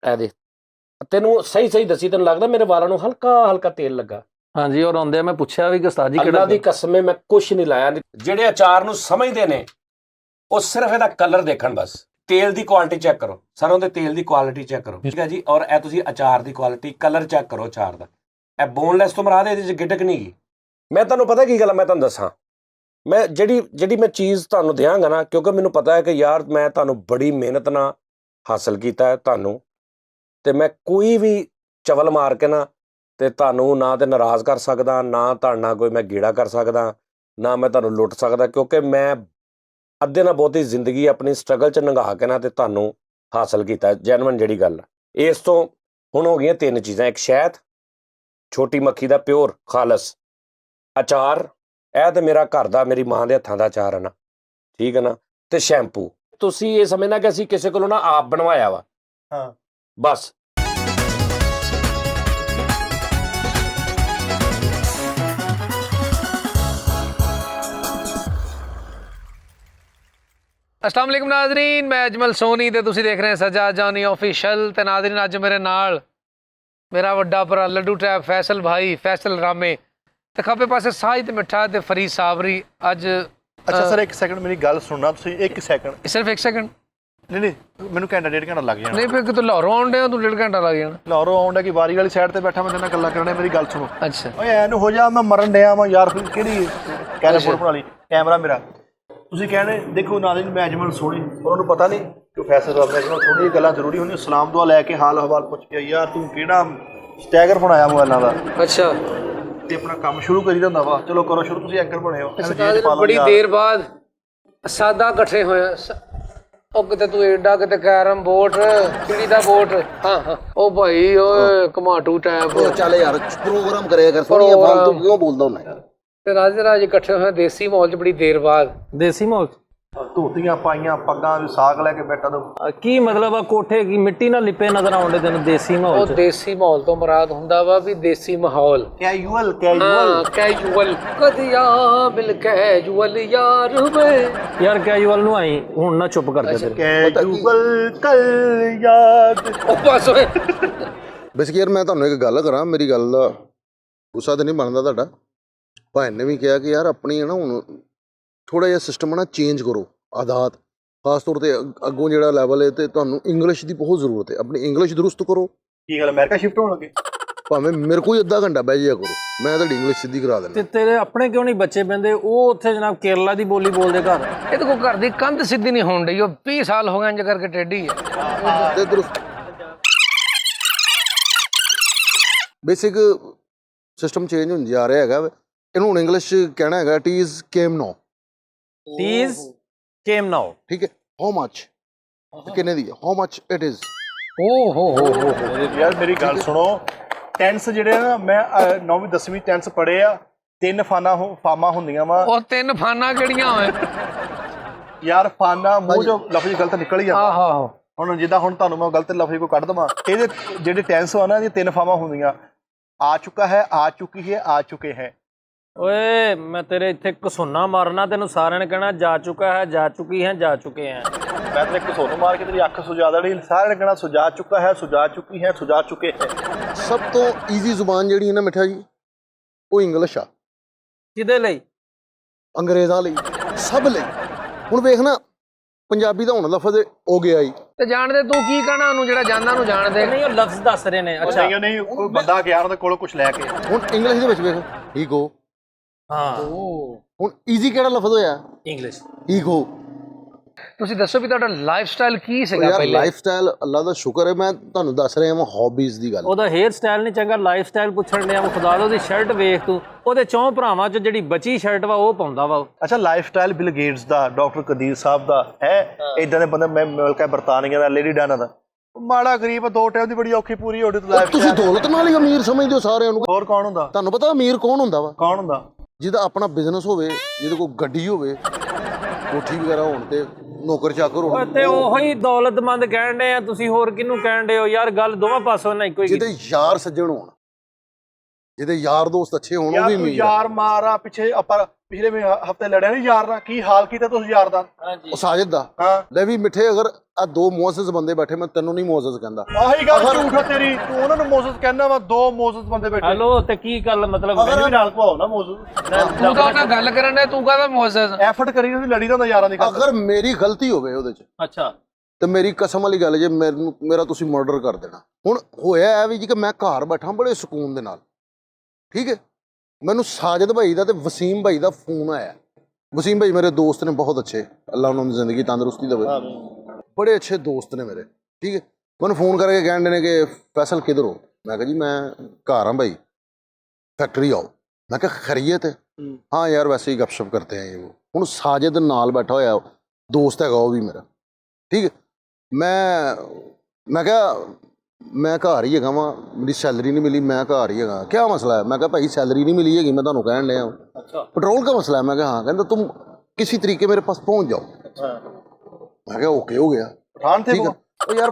ਇਹ ਦੇਖ ਤੈਨੂੰ ਸਹੀ ਸਹੀ ਦੱਸੀ ਤੈਨੂੰ ਲੱਗਦਾ ਮੇਰੇ ਵਾਲਾਂ ਨੂੰ ਹਲਕਾ ਹਲਕਾ ਤੇਲ ਲੱਗਾ? ਹਾਂਜੀ ਔਰ ਆਉਂਦੇ ਮੈਂ ਪੁੱਛਿਆ ਵੀ ਕਿ ਉਸਤਾਦ ਜੀ ਅੱਲਾ ਦੀ ਕਸਮ ਮੈਂ ਕੁਛ ਨਹੀਂ ਲਾਇਆ। ਜਿਹੜੇ ਅਚਾਰ ਨੂੰ ਸਮਝਦੇ ਨੇ ਉਹ ਸਿਰਫ ਇਹਦਾ ਕਲਰ ਦੇਖਣ ਬਸ। ਤੇਲ ਦੀ ਕੁਆਲਿਟੀ ਚੈੱਕ ਕਰੋ, ਸਰੋਂ ਦੇ ਤੇਲ ਦੀ ਕੁਆਲਿਟੀ ਚੈੱਕ ਕਰੋ, ਠੀਕ ਹੈ ਜੀ। ਔਰ ਇਹ ਤੁਸੀਂ ਅਚਾਰ ਦੀ ਕੁਆਲਿਟੀ ਕਲਰ ਚੈੱਕ ਕਰੋ ਅਚਾਰ ਦਾ। ਇਹ ਬੋਨਲੈਸ ਤੋਂ ਮਰਾਦ ਇਹਦੇ 'ਚ ਗਿਟਕ ਨਹੀਂ ਗਈ। ਮੈਂ ਤੁਹਾਨੂੰ ਪਤਾ ਕੀ ਗੱਲ ਮੈਂ ਤੁਹਾਨੂੰ ਦੱਸਾਂ, ਮੈਂ ਜਿਹੜੀ ਮੈਂ ਚੀਜ਼ ਤੁਹਾਨੂੰ ਦਿਆਂਗਾ ਨਾ, ਕਿਉਂਕਿ ਮੈਨੂੰ ਪਤਾ ਹੈ ਕਿ ਯਾਰ ਮੈਂ ਤੁਹਾਨੂੰ ਬੜੀ ਮਿਹਨਤ ਨਾਲ ਹਾਸਲ ਕੀਤਾ ਹੈ ਤੁਹਾਨੂੰ, ਤੇ ਮੈਂ ਕੋਈ ਵੀ ਚਵਲ ਮਾਰ ਕੇ ਨਾ ਤੇ ਤੁਹਾਨੂੰ ਨਾ ਤੇ ਨਾਰਾਜ਼ ਕਰ ਸਕਦਾ, ਨਾ ਤੁਹਾਡੇ ਨਾਲ ਕੋਈ ਮੈਂ ਗੇੜਾ ਕਰ ਸਕਦਾ, ਨਾ ਮੈਂ ਤੁਹਾਨੂੰ ਲੁੱਟ ਸਕਦਾ, ਕਿਉਂਕਿ ਮੈਂ ਅੱਧੇ ਨਾਲ ਬਹੁਤੀ ਜ਼ਿੰਦਗੀ ਆਪਣੀ ਸਟਰਗਲ 'ਚ ਲੰਘਾ ਕੇ ਨਾ ਤੇ ਤੁਹਾਨੂੰ ਹਾਸਲ ਕੀਤਾ ਜੈਨੂਇਨ ਜਿਹੜੀ ਗੱਲ। ਇਸ ਤੋਂ ਹੁਣ ਹੋ ਗਈਆਂ 3 ਚੀਜ਼ਾਂ, ਇੱਕ ਸ਼ਹਿਦ, ਛੋਟੀ ਮੱਖੀ ਦਾ ਪਿਓਰ ਖਾਲਸ ਅਚਾਰ, ਇਹ ਤੇ ਮੇਰਾ ਘਰ ਦਾ ਮੇਰੀ ਮਾਂ ਦੇ ਹੱਥਾਂ ਦਾ ਅਚਾਰ ਹੈ ਨਾ, ਠੀਕ ਹੈ ਨਾ, ਤੇ ਸ਼ੈਂਪੂ। ਤੁਸੀਂ ਇਹ ਸਮਝਣਾ ਕਿ ਅਸੀਂ ਕਿਸੇ ਕੋਲੋਂ ਨਾ ਆਪ ਬਣਵਾਇਆ ਵਾ, ਹਾਂ ਬਸ। अस्सलाम वालेकुम नाजरीन, मैं अजमल सोनी ते तुसी देख रहे हैं सज्जाद जानी ऑफिशियल। ते नाजरीन अज मेरे नाल मेरा वड्डा भरा लड्डू टैप फैसल भाई फैसल रामे, ते खब्बे पासे साहिद मिठा ते फरीद साबरी। अज अच्छा सर एक सेकंड मेरी गल सुनना तुसी, एक सेकंड, सिर्फ एक सेकंड। नहीं मैनू घंटा 1.5 घंटा लग जाना। नहीं फिर तू लाहौरों आउंडे तू 1.5 घंटा लग जाना। लाहौरों आउंडे की बारी वाली साइड ते बैठा मैं तेरे नाल गल्लां करने, मेरी गल सुनो। अच्छा ओए ऐन हो जा, मैं मरन डया मैं यार, किहड़ी कैमरा फोटो बना ली, कैमरा मेरा ਤੁਸੀਂ ਕਹਿੰਦੇ ਦੇਖੋ ਨਾਜ਼ਰੀਨ ਮੈਂ ਅਜਮਲ ਸੋਹਣੀ, ਉਹਨਾਂ ਨੂੰ ਪਤਾ ਨਹੀਂ ਕਿ ਫੈਸਲ ਰਾਮੇ ਨਾਲ ਥੋੜ੍ਹੀਆਂ ਗੱਲਾਂ ਜ਼ਰੂਰੀ ਹੁੰਦੀਆਂ। ਸਲਾਮ ਦੁਆ ਲੈ ਕੇ ਹਾਲ ਹਵਾਲ ਪੁੱਛ ਕੇ ਯਾਰ ਤੂੰ ਕਿਹੜਾ ਸਟੈਗਰ ਬਣਾਇਆ ਮੋਬਾਈਲਾਂ ਦਾ, अच्छा ਤੇ ਆਪਣਾ ਕੰਮ ਸ਼ੁਰੂ ਕਰੀ ਜਾਂਦਾ ਵਾ। ਚਲੋ ਕਰੋ ਸ਼ੁਰੂ, ਤੁਸੀਂ ਐਂਕਰ ਬਣੇ ਹੋ। बड़ी देर बाद सादा इकट्ठे होया। ਉਹ ਕਿਤੇ ਤੂੰ ਏਡਾ ਕਿਤੇ ਕੈਰਮ ਬੋਰਡ ਕਿਹੜੀ ਦਾ ਬੋਰਡ। ਹਾਂ ਹਾਂ ਉਹ ਭਾਈ ਓਏ ਕਮਾਟੂ ਟੈਪ। ਚੱਲ ਯਾਰ ਪ੍ਰੋਗਰਾਮ ਕਰਿਆ ਕਰ, ਸੋਹਣੀਆਂ ਫਾਲਤੂ ਕਿਉਂ ਬੋਲਦਾ ਹੁੰਦਾ। ਤੇ ਰਾਜ ਇਕੱਠੇ ਹੋਏ ਦੇਸੀ ਮਾਹੌਲ 'ਚ ਬੜੀ ਦੇਰ ਬਾਅਦ। ਦੇਸੀ ਮਾਹੌਲ ਧੋਤੀਆਂ ਪਾਈਆਂ ਪੱਗਾਂ ਵੀ ਸਾਗ ਲੈ ਕੇ ਬੈਠਾ ਤੋਂ ਕੀ ਮਤਲਬ ਆ? ਕੋਠੇ ਕੀ ਮਿੱਟੀ ਨਾਲ ਲਿਪੇ ਨਜ਼ਰ ਆਉਂਦੇ ਤੈਨੂੰ ਦੇਸੀ ਮਾਹੌਲ? ਉਹ ਦੇਸੀ ਮਾਹੌਲ ਤੋਂ ਮੁਰਾਦ ਹੁੰਦਾ ਵਾ ਵੀ ਦੇਸੀ ਮਾਹੌਲ, ਕੈਜੂਅਲ ਕੈਜੂਅਲ ਕਦਿਆ ਬਿਲ ਕੈਜੂਅਲ ਯਾਰ ਵੇ। ਯਾਰ ਕੈਜੂਅਲ ਨੂੰ ਆਈ ਹੁਣ ਨਾ ਚੁੱਪ ਕਰ ਦੇ ਕੈਜੂਅਲ ਕਲ ਯਾਦ। ਉਹ ਬਸ ਓਏ ਬੇਸਿਕ ਯਾਰ ਮੈਂ ਤੁਹਾਨੂੰ ਇੱਕ ਗੱਲ ਕਰਾਂ, ਮੇਰੀ ਗੱਲ ਦਾ ਗੁੱਸਾ ਤਾਂ ਨਹੀਂ ਬਣਦਾ ਤੁਹਾਡਾ। ਭਾਈ ਨੇ ਵੀ ਕਿਹਾ ਕਿ ਯਾਰ ਆਪਣੀ ਹੈ ਨਾ ਹੁਣ ਥੋੜ੍ਹਾ ਜਿਹਾ ਸਿਸਟਮ ਨਾ ਚੇਂਜ ਕਰੋ, ਆਦਤ ਖਾਸ ਤੌਰ 'ਤੇ ਅੱਗੋਂ ਜਿਹੜਾ ਲੈਵਲ ਹੈ ਤੇ ਤੁਹਾਨੂੰ ਇੰਗਲਿਸ਼ ਦੀ ਬਹੁਤ ਜ਼ਰੂਰਤ ਹੈ, ਆਪਣੀ ਇੰਗਲਿਸ਼ ਦਰੁਸਤ ਕਰੋ। ਕੀ ਗੱਲ ਅਮਰੀਕਾ ਸ਼ਿਫਟ ਹੋਣ ਲੱਗੇ? ਭਾਵੇਂ ਮੇਰੇ ਕੋਲ ਅੱਧਾ ਘੰਟਾ ਬਹਿ ਜਾਇਆ ਕਰੋ, ਮੈਂ ਤੁਹਾਡੀ ਇੰਗਲਿਸ਼ ਸਿੱਧੀ ਕਰਾ ਦੇਣਾ। ਤੇ ਤੇਰੇ ਆਪਣੇ ਕਿਉਂ ਨਹੀਂ ਬੱਚੇ ਪੈਂਦੇ? ਉਹ ਉੱਥੇ ਜਨਾਬ ਕੇਰਲਾ ਦੀ ਬੋਲੀ ਬੋਲਦੇ ਘਰ। ਇਹ ਤਾਂ ਕੋਈ ਘਰ ਦੀ ਕੰਧ ਸਿੱਧੀ ਨਹੀਂ ਹੋਣ ਡਈ, ਉਹ 20 ਸਾਲ ਹੋ ਗਏ ਇੰਜ ਕਰਕੇ ਟੇਢੀ ਹੈ। ਤੇ ਦਰੁਸਤ ਬੇਸਿਕ ਸਿਸਟਮ ਚੇਂਜ ਹੁੰਦੀ ਜਾ ਰਿਹਾ ਹੈਗਾ। ਇਹਨੂੰ ਹੁਣ ਇੰਗਲਿਸ਼ 'ਚ ਕਹਿਣਾ ਹੈਗਾ ਟੀਜ਼ ਕੇਮ ਨਾਓ। ਟੀਜ਼ ਕੇਮ ਨਾਓ, ਠੀਕ ਹੈ। ਹਾਊ ਮੱਚ ਕਿੰਨੇ ਦੀ ਹੈ, ਹਾਊ ਮੱਚ ਇਟ ਇਜ਼। ਓ ਹੋ ਯਾਰ ਮੇਰੀ ਗੱਲ ਸੁਣੋ, ਟੈਂਸ ਜਿਹੜੇ ਨਾ ਮੈਂ 9ਵੀਂ 10ਵੀਂ ਟੈਂਸ ਪੜ੍ਹੇ ਆ, 3 ਫਾਮਾਂ ਹੁੰਦੀਆਂ ਵਾ। ਉਹ 3 ਫਾਨਾ ਕਿਹੜੀਆਂ ਹੋਏ ਯਾਰ ਫਾਨਾ ਮੂੰਹ ਜੋ ਲਫ਼ਜ਼ ਗਲਤ ਨਿਕਲ ਹੀ ਜਾਂਦਾ। ਆਹੋ ਹੁਣ ਜਿੱਦਾਂ ਹੁਣ ਤੁਹਾਨੂੰ ਮੈਂ ਗਲਤ ਲਫ਼ਜ਼ ਕੋਈ ਕੱਢ ਦੇਵਾਂ, ਇਹਦੇ ਜਿਹੜੇ ਟੈਂਸ ਆ ਨਾ ਇਹਦੀਆਂ 3 ਫਾਮਾਂ ਹੁੰਦੀਆਂ, ਆ ਚੁੱਕਾ ਹੈ, ਆ ਚੁੱਕੀ ਹੈ, ਆ ਚੁੱਕੇ ਹੈ। ਓਏ ਮੈਂ ਤੇਰੇ ਇੱਥੇ ਘਸੁੰਨਾ ਮਾਰਨਾ, ਤੈਨੂੰ ਸਾਰਿਆਂ ਨੇ ਕਹਿਣਾ ਜਾ ਚੁੱਕਾ ਹੈ, ਜਾ ਚੁੱਕੀ ਹੈ, ਜਾ ਚੁੱਕੇ ਹੈ। ਮੈਂ ਤੇਰੇ ਘਸੁੰਨ ਮਾਰ ਕੇ ਤੇਰੀ ਅੱਖ ਸੁਜਾ ਦੇਣੀ, ਸਾਰਿਆਂ ਨੇ ਕਹਿਣਾ ਸੁਜਾ ਚੁੱਕਾ ਹੈ, ਸੁਜਾ ਚੁੱਕੀ ਹੈ, ਸੁਜਾ ਚੁੱਕੇ ਹੈ। ਸਭ ਤੋਂ ਈਜ਼ੀ ਜ਼ੁਬਾਨ ਜਿਹੜੀ ਹੈ ਨਾ ਮਿੱਠਾ ਜੀ, ਉਹ ਇੰਗਲਿਸ਼ ਆ। ਕਿਹਦੇ ਲਈ? ਅੰਗਰੇਜ਼ਾਂ ਲਈ, ਸਭ ਲਈ। ਹੁਣ ਵੇਖ ਨਾ ਪੰਜਾਬੀ ਦਾ ਹੁਣ ਲਫ਼ਜ਼ ਹੋ ਗਿਆ ਹੀ ਤੇ ਜਾਣਦੇ ਤੂੰ ਕੀ ਕਹਿਣਾ ਉਹਨੂੰ ਜਿਹੜਾ ਜਾਂਦਾ ਨੂੰ ਜਾਣਦੇ ਨਹੀਂ, ਉਹ ਲਫ਼ਜ਼ ਦੱਸ ਰਹੇ ਨੇ। ਅੱਛਾ ਨਹੀਂ ਕੋਈ ਬੰਦਾ ਗਿਆ ਉਹਦੇ ਕੋਲੋਂ ਕੁਝ ਲੈ ਕੇ। ਹੁਣ ਇੰਗਲਿਸ਼ ਦੇ ਵਿੱਚ ਵੇਖ ਹੀ ਗੋ। ਹਾਂ ਹੁਣ ਈਜ਼ੀ ਕਿਹੜਾ ਲਫ਼ਜ਼ ਹੋਇਆ? ਇੰਗਲਿਸ਼ ਹੀ ਗੋ। ਤੁਸੀਂ ਦੱਸੋ ਵੀ ਤੁਹਾਡਾ ਲਾਈਫ ਸਟਾਈਲ ਕੀ ਸੀਗਾ ਯਾਰ ਪਹਿਲੇ? ਲਾਈਫ ਸਟਾਈਲ ਅੱਲਾ ਦਾ ਸ਼ੁਕਰ ਹੈ, ਮੈਂ ਤੁਹਾਨੂੰ ਦੱਸ ਰਿਹਾ ਹਾਂ ਹੌਬੀਜ਼ ਦੀ ਗੱਲ। ਉਹਦਾ ਹੇਅਰ ਸਟਾਈਲ ਨਹੀਂ ਚੰਗਾ, ਲਾਈਫ ਸਟਾਈਲ ਪੁੱਛਣ ਡਿਆ। ਖੁਦਾ ਦਾ ਉਹਦੀ ਸ਼ਰਟ ਵੇਖ ਤੂੰ, ਉਹਦੇ 4 ਭਰਾਵਾਂ 'ਚ ਜਿਹੜੀ ਬਚੀ ਸ਼ਰਟ ਵਾ ਉਹ ਪਾਉਂਦਾ ਵਾ। ਅੱਛਾ ਲਾਈਫ ਸਟਾਈਲ ਬਿਲ ਗੇਟਸ ਦਾ, ਡਾਕਟਰ ਕਦੀਰ ਸਾਹਿਬ ਦਾ ਹੈ, ਇਦਾਂ ਦੇ ਬੰਦੇ। ਮੈਂ ਮੁਲਕਾ ਬਰਤਾਨੀਆ ਦਾ, ਲੇਡੀ ਡਾਨਾ ਦਾ। ਮਾੜਾ ਗਰੀਬ 2 ਟਾਈਮ ਦੀ ਬੜੀ ਔਖੀ ਪੂਰੀ ਹੋ ਲਾਈਫ। ਤੁਸੀਂ ਦੌਲਤ ਨਾਲ ਹੀ ਅਮੀਰ ਸਮਝਦੇ ਹੋ ਸਾਰਿਆਂ ਨੂੰ। ਹੋਰ ਕੌਣ ਹੁੰਦਾ ਤੁਹਾਨੂੰ ਪਤਾ ਅਮੀਰ ਕੌਣ ਹੁੰਦਾ ਵਾ? ਕੌਣ ਹੁੰਦਾ? ਜਿਹਦਾ ਆਪਣਾ ਬਿਜ਼ਨਸ ਹੋਵੇ, ਜਿਹਦੇ ਕੋਲ ਗੱਡੀ ਹੋਵੇ, ਕੋਠੀ ਵਗੈਰਾ ਹੋਣ ਤੇ ਨੌਕਰ ਚਾਕਰ ਹੋਣ। ਤੇ ਉਹੀ ਦੌਲਤਮੰਦ ਕਹਿਣ ਦੇ ਆ ਤੁਸੀਂ, ਹੋਰ ਕਿਹਨੂੰ ਕਹਿਣ ਦੇ ਹੋ ਯਾਰ? ਗੱਲ ਦੋਵਾਂ ਪਾਸੋਂ ਨਾ ਇੱਕੋ ਹੀ। ਜਿਹਦੇ ਯਾਰ ਸੱਜਣ ਹੋਣ, ਜਿਹਦੇ ਯਾਰ ਦੋਸਤ ਅੱਛੇ ਹੋਣ, ਉਹ ਵੀ ਅਮੀਰ। ਯਾਰ ਮਾਰਾ ਪਿੱਛੇ ਪਿਛਲੇ ਹਫਤੇ ਲੜਿਆ ਨਹੀਂ ਯਾਰ ਨਾਲ, ਕੀ ਹਾਲ ਕੀਤਾ ਤੁਸੀਂ ਯਾਰ ਦਾ? ਉਹ ਸਾਜਿਦ ਦਾ ਹਾਂ ਲੈ ਵੀ ਮਿੱਠੇ, ਅਗਰ ਆ ਦੋ ਮੋਸਸ ਬੰਦੇ ਬੈਠੇ, ਮੈਂ ਤੈਨੂੰ ਨਹੀਂ ਮੋਸਸ ਕਹਿੰਦਾ। ਆਹੀ ਗੱਲ ਝੂਠ ਆ ਤੇਰੀ, ਤੂੰ ਉਹਨਾਂ ਨੂੰ ਮੋਸਸ ਕਹਿੰਦਾ ਵਾ, ਦੋ ਮੋਸਸ ਬੰਦੇ ਬੈਠੇ। ਹੈਲੋ ਤੇ ਕੀ ਗੱਲ ਮਤਲਬ ਮੈਨੂੰ ਵੀ ਨਾਲ ਘਵਾਓ ਨਾ ਮੋਸਸ। ਤੂੰ ਤਾਂ ਉਹਨਾਂ ਗੱਲ ਕਰਨ ਦੇ, ਤੂੰ ਕਾਹਦਾ ਮੋਸਸ? ਐਫਰਟ ਕਰੀ ਤੁਸੀਂ ਲੜੀ ਦਾ ਹੁੰਦਾ ਯਾਰਾਂ ਦੀ ਗੱਲ। ਅਗਰ ਮੇਰੀ ਗਲਤੀ ਹੋਵੇ ਉਹਦੇ ਚ ਅੱਛਾ ਤੇ ਮੇਰੀ ਕਸਮ ਵਾਲੀ ਗੱਲ ਜੇ ਮੇਰਾ ਤੁਸੀਂ ਮਰਡਰ ਕਰ ਦੇਣਾ। ਹੁਣ ਹੋਇਆ ਇਹ ਵੀ ਜੀ ਕਿ ਮੈਂ ਘਰ ਬੈਠਾ ਬੜੇ ਸਕੂਨ ਦੇ ਨਾਲ, ਠੀਕ ਹੈ। ਮੈਨੂੰ ਸਾਜਦ ਭਾਈ ਦਾ ਤੇ ਵਸੀਮ ਭਾਈ ਦਾ ਫੋਨ ਆਇਆ। ਵਸੀਮ ਭਾਈ ਮੇਰੇ ਦੋਸਤ ਨੇ, ਬਹੁਤ ਅੱਛੇ, ਅੱਲਾ ਉਹਨਾਂ ਦੀ ਜ਼ਿੰਦਗੀ ਤੰਦਰੁਸਤੀ ਦੇਵੇ, ਬੜੇ ਅੱਛੇ ਦੋਸਤ ਨੇ ਮੇਰੇ, ਠੀਕ ਹੈ। ਮੈਨੂੰ ਫੋਨ ਕਰਕੇ ਕਹਿੰਦੇ ਨੇ ਕਿ ਫੈਸਲ ਕਿੱਧਰ ਹੋ? ਮੈਂ ਕਿਹਾ ਜੀ ਮੈਂ ਘਰ ਹਾਂ ਭਾਈ, ਫੈਕਟਰੀ ਆਓ। ਮੈਂ ਕਿਹਾ ਖੈਰੀਅਤ ਹੈ? हाँ यार वैसे ही गपशप करते हैं ये वो। ਹੁਣ ਸਾਜਦ ਨਾਲ ਬੈਠਾ ਹੋਇਆ ਦੋਸਤ ਹੈਗਾ ਉਹ ਵੀ ਮੇਰਾ, ਠੀਕ ਹੈ। ਮੈਂ ਕਿਹਾ ਮੈਂ ਘਰ ਹੀ ਹੈਗਾ ਵਾਂ, ਮੇਰੀ ਸੈਲਰੀ ਨਹੀਂ ਮਿਲੀ, ਮੈਂ ਘਰ ਹੀ ਹੈਗਾ, ਕਿਆ ਮਸਲਾ ਹੈ? ਮੈਂ ਕਿਹਾ ਭਾਈ ਸੈਲਰੀ नहीं मिली हैगी, मैं ਤੁਹਾਨੂੰ ਕਹਿਣ ਡਿਆ पेट्रोल का मसला है। मैं कहा हाँ। कहता तुम किसी तरीके मेरे पास पहुंच जाओ। मैं कहा ओके हो गया। ठीक है ਉਹ ਯਾਰ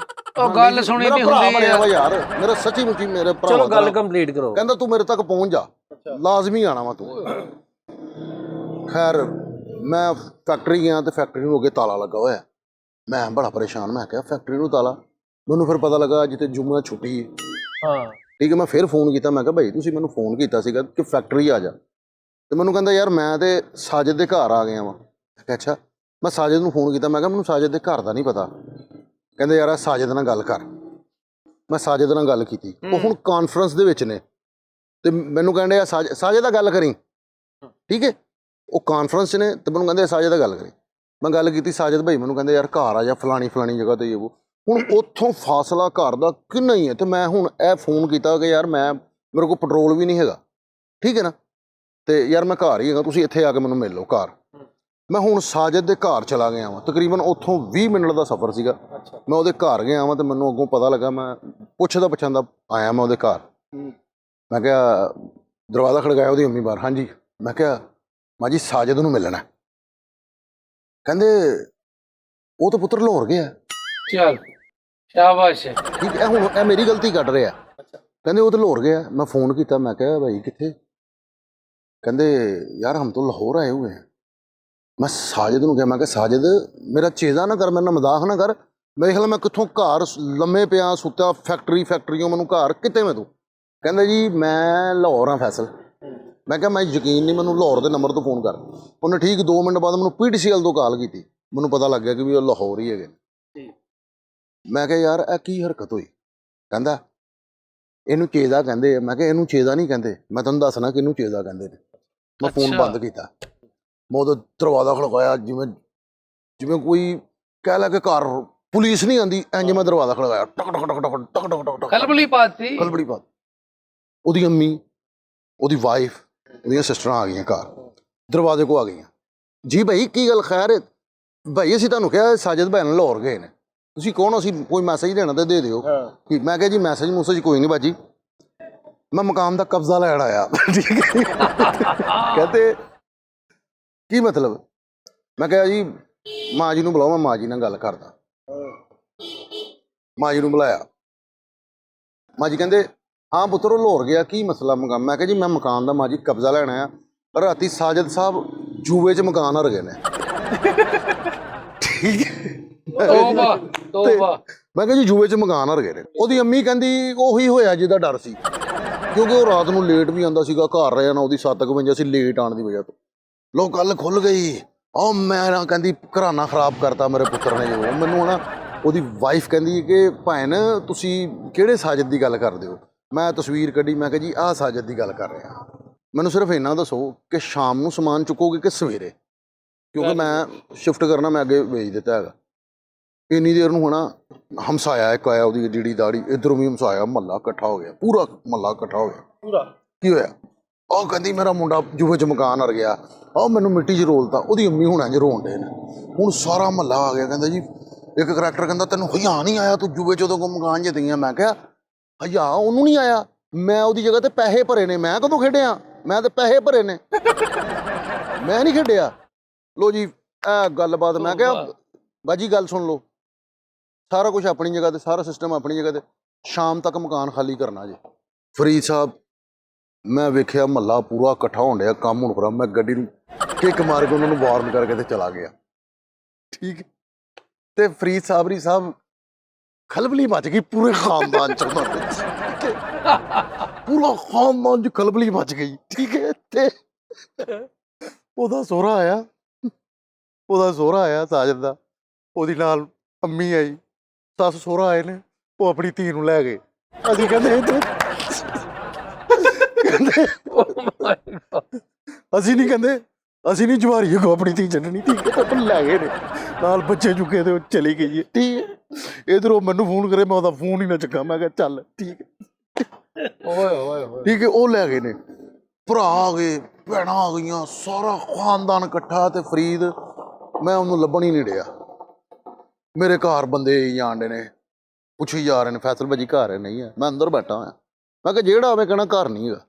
ਗੱਲ ਸੁਣੀ ਨਹੀਂ ਹੁੰਦੀ ਯਾਰ, ਮੇਰਾ ਸੱਚੀ ਮੁੱਚੀ ਮੇਰੇ ਭਰਾ। ਚਲੋ ਗੱਲ ਕੰਪਲੀਟ ਕਰੋ। ਕਹਿੰਦਾ ਤੂੰ ਮੇਰੇ ਤੱਕ ਪਹੁੰਚ ਜਾ, ਲਾਜ਼ਮੀ ਆਣਾ ਵਾ ਤੂੰ। ਖੈਰ ਮੈਂ ਫੈਕਟਰੀ ਗਿਆ ਤੇ ਫੈਕਟਰੀ ਨੂੰ ਅੱਗੇ ਤਾਲਾ ਲੱਗਾ ਹੋਇਆ। ਮੈਂ ਬੜਾ ਪਰੇਸ਼ਾਨ, ਮੈਂ ਕਿਹਾ ਫੈਕਟਰੀ ਨੂੰ ਤਾਲਾ। ਮੈਨੂੰ ਫਿਰ ਪਤਾ ਲੱਗਾ ਜਿੱਥੇ ਜੁਮਾ ਛੁੱਟੀ ਹੈ, ਹਾਂ ਠੀਕ ਹੈ। ਮੈਂ ਫਿਰ ਫੋਨ ਕੀਤਾ, ਮੈਂ ਕਿਹਾ ਭਾਈ ਤੁਸੀਂ ਮੈਨੂੰ ਫੋਨ ਕੀਤਾ ਸੀਗਾ ਕਿ ਫੈਕਟਰੀ ਆ ਜਾ, ਤੇ ਮੈਨੂੰ ਕਹਿੰਦਾ ਯਾਰ ਮੈਂ ਤੇ ਸਾਜਦ ਦੇ ਘਰ ਆ ਗਿਆ ਵਾਂ। ਮੈਂ ਕਿਹਾ ਅੱਛਾ। ਮੈਂ ਸਾਜਦ ਨੂੰ ਫੋਨ ਕੀਤਾ, ਮੈਂ ਕਿਹਾ ਮੈਨੂੰ ਸਾਜਦ ਦੇ ਘਰ ਦਾ ਨਹੀਂ ਪਤਾ। ਕਹਿੰਦੇ ਯਾਰ ਸਾਜਦ ਨਾਲ ਗੱਲ ਕਰ। ਮੈਂ ਸਾਜਦ ਨਾਲ ਗੱਲ ਕੀਤੀ, ਉਹ ਹੁਣ ਕਾਨਫਰੰਸ ਦੇ ਵਿੱਚ ਨੇ ਤੇ ਮੈਨੂੰ ਕਹਿੰਦੇ ਆ ਸਾਜਦ ਦਾ ਗੱਲ ਕਰੀ, ਠੀਕ ਹੈ। ਉਹ ਕਾਨਫਰੰਸ 'ਚ ਨੇ ਤੇ ਮੈਨੂੰ ਕਹਿੰਦੇ ਸਾਜਦ ਦਾ ਗੱਲ ਕਰੀ। ਮੈਂ ਗੱਲ ਕੀਤੀ ਸਾਜਦ ਭਾਈ, ਮੈਨੂੰ ਕਹਿੰਦੇ ਯਾਰ ਘਰ ਆ ਜਾ ਫਲਾਣੀ ਜਗ੍ਹਾ ਤੇ ਉਹ। ਹੁਣ ਉੱਥੋਂ ਫਾਸਲਾ ਘਰ ਦਾ ਕਿੰਨਾ ਹੀ ਹੈ, ਤੇ ਮੈਂ ਹੁਣ ਇਹ ਫੋਨ ਕੀਤਾ ਕਿ ਯਾਰ ਮੇਰੇ ਕੋਲ ਪੈਟਰੋਲ ਵੀ ਨਹੀਂ ਹੈਗਾ, ਠੀਕ ਹੈ ਨਾ, ਤੇ ਯਾਰ ਮੈਂ ਘਰ ਹੀ ਹੈਗਾ, ਤੁਸੀਂ ਇੱਥੇ ਆ ਕੇ ਮੈਨੂੰ ਮਿਲ ਲਓ ਘਰ। ਮੈਂ ਹੁਣ ਸਾਜਦ ਦੇ ਘਰ ਚਲਾ ਗਿਆ ਵਾਂ, ਤਕਰੀਬਨ ਉੱਥੋਂ 20 ਮਿੰਟ ਦਾ ਸਫ਼ਰ ਸੀਗਾ। ਮੈਂ ਉਹਦੇ ਘਰ ਗਿਆ ਵਾਂ ਤੇ ਮੈਨੂੰ ਅੱਗੋਂ ਪਤਾ ਲੱਗਾ, ਮੈਂ ਪੁੱਛਦਾ ਪੁੱਛਦਾ ਆਇਆ ਮੈਂ ਉਹਦੇ ਘਰ। ਮੈਂ ਕਿਹਾ ਦਰਵਾਜ਼ਾ ਖੜਕਾਇਆ, ਉਹਦੀ ਮੰਮੀ ਬਾਹਰ। ਹਾਂਜੀ। ਮੈਂ ਕਿਹਾ ਮਾਂ ਜੀ ਸਾਜਦ ਨੂੰ ਮਿਲਣਾ। ਕਹਿੰਦੇ ਉਹ ਤਾਂ ਪੁੱਤਰ ਲਾਹੌਰ ਗਿਆ। ਚੱਲ ਸ਼ਾਬਾਸ਼, ਠੀਕ ਹੈ। ਹੁਣ ਇਹ ਮੇਰੀ ਗਲਤੀ ਕੱਢ ਰਿਹਾ। ਕਹਿੰਦੇ ਉਹ ਤਾਂ ਲਾਹੌਰ ਗਿਆ। ਮੈਂ ਫੋਨ ਕੀਤਾ, ਮੈਂ ਕਿਹਾ ਭਾਈ ਕਿੱਥੇ? ਕਹਿੰਦੇ ਯਾਰ ਹਮ ਤਾਂ ਲਾਹੌਰ ਆਏ हुए हैं। ਮੈਂ ਸਾਜਦ ਨੂੰ ਕਿਹਾ, ਮੈਂ ਕਿਹਾ ਸਾਜਦ ਮੇਰਾ ਚੇਜ਼ਾ ਨਾ ਕਰ, ਮੇਰੇ ਨਾਲ ਮਜ਼ਾਕ ਨਾ ਕਰ। ਮੇਰੇ ਖਿਆਲ ਮੈਂ ਕਿੱਥੋਂ ਘਰ ਲੰਮੇ ਪਿਆ ਸੁੱਤਾ, ਫੈਕਟਰੀਓਂ ਮੈਨੂੰ ਘਰ ਕਿਤੇ ਮੈਂ ਤੂੰ। ਕਹਿੰਦਾ ਜੀ ਮੈਂ ਲਾਹੌਰ ਹਾਂ ਫੈਸਲ। ਮੈਂ ਕਿਹਾ ਮੈਂ ਯਕੀਨ ਨਹੀਂ, ਮੈਨੂੰ ਲਾਹੌਰ ਦੇ ਨੰਬਰ ਤੋਂ ਫੋਨ ਕਰ। ਉਹਨੇ ਠੀਕ 2 ਮਿੰਟ ਬਾਅਦ ਮੈਨੂੰ PTCL ਤੋਂ ਕਾਲ ਕੀਤੀ। ਮੈਨੂੰ ਪਤਾ ਲੱਗ ਗਿਆ ਕਿ ਵੀ ਉਹ ਲਾਹੌਰ ਹੀ ਹੈਗੇ। ਮੈਂ ਕਿਹਾ ਯਾਰ ਇਹ ਕੀ ਹਰਕਤ ਹੋਈ? ਕਹਿੰਦਾ ਇਹਨੂੰ ਚੇਜ਼ਾ ਕਹਿੰਦੇ ਆ। ਮੈਂ ਕਿਹਾ ਇਹਨੂੰ ਚੇਜ਼ਾ ਨਹੀਂ ਕਹਿੰਦੇ, ਮੈਂ ਤੁਹਾਨੂੰ ਦੱਸਣਾ ਕਿ ਇਹਨੂੰ ਚੇਜ਼ਾ ਕਹਿੰਦੇ ਨੇ। ਮੈਂ ਫੋਨ ਬੰਦ ਕੀਤਾ, ਮੈਂ ਉਹਦਾ ਦਰਵਾਜ਼ਾ ਖੜਕਾਇਆ ਜਿਵੇਂ ਕੋਈ ਕਹਿ ਲੈ ਕਿ ਘਰ ਪੁਲਿਸ ਨਹੀਂ ਆਉਂਦੀ, ਇੰਜ ਮੈਂ ਦਰਵਾਜ਼ਾ ਖੜਕਾਇਆ, ਟਕ ਟਕ ਟਕ ਟਕ ਟਕ ਟਕ ਟਕ। ਖਲਬਲੀ ਪਾਤੀ, ਖਲਬਲੀ ਪਾਤੀ। ਉਹਦੀ ਅੰਮੀ, ਉਹਦੀ ਵਾਈਫ, ਉਹਦੀਆਂ ਸਿਸਟਰਾਂ ਆ ਗਈਆਂ ਘਰ, ਦਰਵਾਜ਼ੇ ਕੋ ਆ ਗਈਆਂ। ਜੀ ਭਾਈ ਕੀ ਗੱਲ ਖੈਰ ਹੈ? ਭਾਈ ਅਸੀਂ ਤੁਹਾਨੂੰ ਕਿਹਾ ਸਾਜਦ ਭਾਈ ਨਾਲ ਲਾਹੌਰ ਗਏ ਨੇ, ਤੁਸੀਂ ਕੌਣ? ਅਸੀਂ ਕੋਈ ਮੈਸੇਜ ਦੇਣਾ ਤਾਂ ਦੇ ਦਿਓ। ਮੈਂ ਕਿਹਾ ਜੀ ਮੈਸੇਜ ਕੋਈ ਨਹੀਂ ਬਾਜੀ, ਮੈਂ ਮਕਾਨ ਦਾ ਕਬਜ਼ਾ ਲੈਣ ਆਇਆ। ਠੀਕ ਹੈ। ਕਹਿੰਦੇ ਕੀ ਮਤਲਬ? ਮੈਂ ਕਿਹਾ ਜੀ ਮਾਂ ਜੀ ਨੂੰ ਬੁਲਾਓ, ਮੈਂ ਮਾਂ ਜੀ ਨਾਲ ਗੱਲ ਕਰਦਾ। ਮਾਂ ਜੀ ਨੂੰ ਬੁਲਾਇਆ। ਮਾਂ ਜੀ ਕਹਿੰਦੇ ਹਾਂ ਪੁੱਤਰ ਉਹ ਲਾਹੌਰ ਗਿਆ, ਕੀ ਮਸਲਾ ਮਕਾਨ? ਮੈਂ ਕਿਹਾ ਜੀ ਮੈਂ ਮਕਾਨ ਦਾ ਮਾਂ ਜੀ ਕਬਜ਼ਾ ਲੈਣ ਆਇਆ। ਰਾਤੀ ਸਾਜਦ ਸਾਹਿਬ ਜੂਏ 'ਚ ਮਕਾਨ ਹਰ ਗਏ ਨੇ। ਠੀਕ ਹੈ। ਤੋਬਾ ਤੋਬਾ। ਮੈਂ ਕਿਹਾ ਜੀ ਜੂਏ 'ਚ ਮਕਾਨ ਹਰ ਗਏ ਨੇ। ਉਹਦੀ ਅੰਮੀ ਕਹਿੰਦੀ ਉਹੀ ਹੋਇਆ ਜਿਹਦਾ ਡਰ ਸੀ, ਕਿਉਂਕਿ ਉਹ ਰਾਤ ਨੂੰ ਲੇਟ ਵੀ ਆਉਂਦਾ ਸੀਗਾ, ਘਰ ਰਹਿ ਜਾਣਾ ਉਹਦੀ 7:52 ਸੀ ਲੇਟ ਆਉਣ ਦੀ ਵਜ੍ਹਾ ਤੋਂ। ਲੋ ਗੱਲ ਖੁੱਲ ਗਈ। ਉਹ ਮੈਂ ਨਾ ਕਹਿੰਦੀ ਘਰਾਨਾ ਖਰਾਬ ਕਰਤਾ ਮੇਰੇ ਪੁੱਤਰ ਨੇ। ਉਹ ਮੈਨੂੰ ਨਾ ਉਹਦੀ ਵਾਈਫ ਕਹਿੰਦੀ ਕਿ ਭੈਣ ਤੁਸੀਂ ਕਿਹੜੇ ਸਾਜਦ ਦੀ ਗੱਲ ਕਰਦੇ ਹੋ? ਮੈਂ ਤਸਵੀਰ ਕੱਢੀ, ਮੈਂ ਕਿਹਾ ਜੀ ਆਹ ਸਾਜਦ ਦੀ ਗੱਲ ਕਰ ਰਿਹਾ। ਮੈਨੂੰ ਸਿਰਫ ਇੰਨਾ ਦੱਸੋ ਕਿ ਸ਼ਾਮ ਨੂੰ ਸਮਾਨ ਚੁੱਕੋਗੇ ਕਿ ਸਵੇਰੇ, ਕਿਉਂਕਿ ਮੈਂ ਸ਼ਿਫਟ ਕਰਨਾ, ਮੈਂ ਅੱਗੇ ਵੇਚ ਦਿੱਤਾ ਹੈਗਾ। ਇੰਨੀ ਦੇਰ ਨੂੰ ਹੋਣਾ ਹਮਸਾਇਆ ਇੱਕ ਆਇਆ, ਉਹਦੀ ਜਿਹੜੀ ਦਾੜੀ, ਇੱਧਰੋਂ ਵੀ ਹਮਸਾਇਆ, ਮਹੱਲਾ ਇਕੱਠਾ ਹੋ ਗਿਆ, ਪੂਰਾ ਮਹੱਲਾ ਇਕੱਠਾ ਹੋ ਗਿਆ। ਪੂਰਾ ਕੀ ਹੋਇਆ? ਉਹ ਕਹਿੰਦੀ ਮੇਰਾ ਮੁੰਡਾ ਜੂਏ 'ਚ ਮਕਾਨ ਹਰ ਗਿਆ, ਉਹ ਮੈਨੂੰ ਮਿੱਟੀ 'ਚ ਰੋਲਤਾ। ਉਹਦੀ ਅੰਮੀ ਹੁਣ ਇੰਝ ਰੋਣ ਡੇ ਨੇ। ਹੁਣ ਸਾਰਾ ਮਹੱਲਾ ਆ ਗਿਆ, ਕਹਿੰਦਾ ਜੀ ਇੱਕ ਕਰੈਕਟਰ ਕਹਿੰਦਾ ਤੈਨੂੰ ਹਯਾ ਨਹੀਂ ਆਇਆ, ਤੂੰ ਜੂਏ 'ਚ ਉਹਦੇ ਕੋਲ ਮਕਾਨ ਜਿੱਤੀਆਂ। ਮੈਂ ਕਿਹਾ ਹਯਾ ਉਹਨੂੰ ਨਹੀਂ ਆਇਆ, ਮੈਂ ਉਹਦੀ ਜਗ੍ਹਾ ਤੇ ਪੈਸੇ ਭਰੇ ਨੇ, ਮੈਂ ਕਦੋਂ ਖੇਡਿਆ? ਮੈਂ ਤੇ ਪੈਸੇ ਭਰੇ ਨੇ, ਮੈਂ ਨਹੀਂ ਖੇਡਿਆ। ਲੋ ਜੀ ਇਹ ਗੱਲਬਾਤ। ਮੈਂ ਕਿਹਾ ਬਾਜੀ ਗੱਲ ਸੁਣ ਲਓ, ਸਾਰਾ ਕੁਝ ਆਪਣੀ ਜਗ੍ਹਾ ਤੇ, ਸਾਰਾ ਸਿਸਟਮ ਆਪਣੀ ਜਗ੍ਹਾ ਤੇ, ਸ਼ਾਮ ਤੱਕ ਮਕਾਨ ਖਾਲੀ ਕਰਨਾ ਜੀ। ਫਰੀਦ ਸਾਹਿਬ ਮੈਂ ਵੇਖਿਆ ਮਹੱਲਾ ਪੂਰਾ ਇਕੱਠਾ ਹੋਣ ਡਿਆ, ਕੰਮ ਹੁਣ ਕਰਾਂ। ਮੈਂ ਗੱਡੀ ਨੂੰ ਕਿੱਕ ਮਾਰ ਕੇ ਉਹਨਾਂ ਨੂੰ ਵਾਰਨ ਕਰਕੇ ਤੇ ਚਲਾ ਗਿਆ। ਠੀਕ ਹੈ। ਤੇ ਫਰੀਦ ਸਾਬਰੀ ਸਾਹਿਬ ਖਲਬਲੀ ਮਚ ਗਈ ਪੂਰੇ ਖਾਨਦਾਨ ਚ ਉਹਨਾਂ ਦੇ। ਪੂਰਾ ਖਾਨਦਾਨ ਚ ਖਲਬਲੀ ਮਚ ਗਈ। ਠੀਕ ਹੈ। ਤੇ ਉਹਦਾ ਸਹੁਰਾ ਆਇਆ ਸਾਜਦ ਦਾ, ਉਹਦੀ ਨਾਲ ਅੰਮੀ ਆਈ, ਸੱਸ ਸਹੁਰਾ ਆਏ ਨੇ, ਉਹ ਆਪਣੀ ਧੀ ਨੂੰ ਲੈ ਗਏ। ਅਸੀਂ ਕਹਿੰਦੇ ਅਸੀਂ ਨਹੀਂ ਜਵਾਰੀ ਕੋ ਆਪਣੀ ਧੀ ਛੱਡਣੀ। ਠੀਕ ਹੈ। ਤਾਂ ਲੈ ਗਏ ਨੇ ਨਾਲ ਬੱਚੇ ਚੁੱਕੇ ਤੇ ਉਹ ਚਲੀ ਗਈ ਹੈ। ਠੀਕ ਹੈ। ਇੱਧਰੋਂ ਮੈਨੂੰ ਫੋਨ ਕਰੇ, ਮੈਂ ਉਹਦਾ ਫੋਨ ਹੀ ਨਾ ਚੱਕਾਂ। ਮੈਂ ਕਿਹਾ ਚੱਲ ਠੀਕ ਹੈ। ਠੀਕ ਹੈ। ਉਹ ਲੈ ਗਏ ਨੇ, ਭਰਾ ਆ ਗਏ, ਭੈਣਾਂ ਆ ਗਈਆਂ, ਸਾਰਾ ਖਾਨਦਾਨ ਇਕੱਠਾ। ਤੇ ਫਰੀਦ ਮੈਂ ਉਹਨੂੰ ਲੱਭਣ ਹੀ ਨਹੀਂ ਰਿਹਾ। ਮੇਰੇ ਘਰ ਬੰਦੇ ਜਾਣ ਡੇ ਨੇ, ਪੁੱਛੀ ਜਾ ਰਹੇ ਨੇ ਫੈਸਲ ਭਾਜੀ ਘਰ ਹੈ ਨਹੀਂ ਹੈ। ਮੈਂ ਅੰਦਰ ਬੈਠਾ ਹੋਇਆ। ਮੈਂ ਕਿਹਾ ਜਿਹੜਾ ਆਵੇ ਕਹਿਣਾ ਘਰ ਨਹੀਂ ਹੈਗਾ,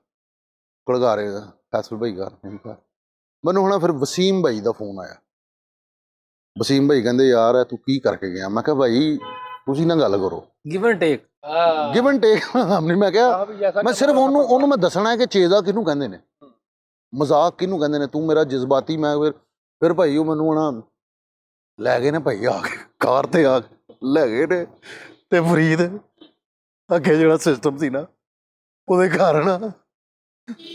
ਕਲਗਾਰੇ ਦਾ ਫੈਸਲ ਭਾਈ ਘਰ ਨਹੀਂ ਘਰ। ਮੈਨੂੰ ਹੁਣ ਫਿਰ ਵਸੀਮ ਭਾਈ ਦਾ ਫੋਨ ਆਇਆ। ਵਸੀਮ ਭਾਈ ਕਹਿੰਦੇ ਯਾਰ ਤੂੰ ਕੀ ਕਰਕੇ ਗਿਆ? ਮੈਂ ਕਿਹਾ ਭਾਈ ਤੁਸੀਂ ਨਾ ਗੱਲ ਕਰੋ, ਗਿਵ ਐਂਡ ਟੇਕ। ਮੈਂ ਕਿਹਾ ਮੈਂ ਸਿਰਫ ਉਹਨੂੰ ਮੈਂ ਦੱਸਣਾ ਹੈ ਕਿ ਚੇਜ਼ਾ ਕਿਹਨੂੰ ਕਹਿੰਦੇ ਨੇ, ਮਜ਼ਾਕ ਕਿਹਨੂੰ ਕਹਿੰਦੇ ਨੇ। ਤੂੰ ਮੇਰਾ ਜਜ਼ਬਾਤੀ। ਮੈਂ ਫਿਰ ਭਾਈ ਉਹ ਮੈਨੂੰ ਹੁਣ ਲੈ ਗਏ ਨੇ ਭਾਈ, ਆ ਕੇ ਕਾਰ ਤੇ ਆ ਕੇ ਲੈ ਗਏ ਨੇ। ਤੇ ਫਰੀਦ ਅੱਗੇ ਜਿਹੜਾ ਸਿਸਟਮ ਸੀ ਨਾ, ਉਹਦੇ ਘਰ ਨਾ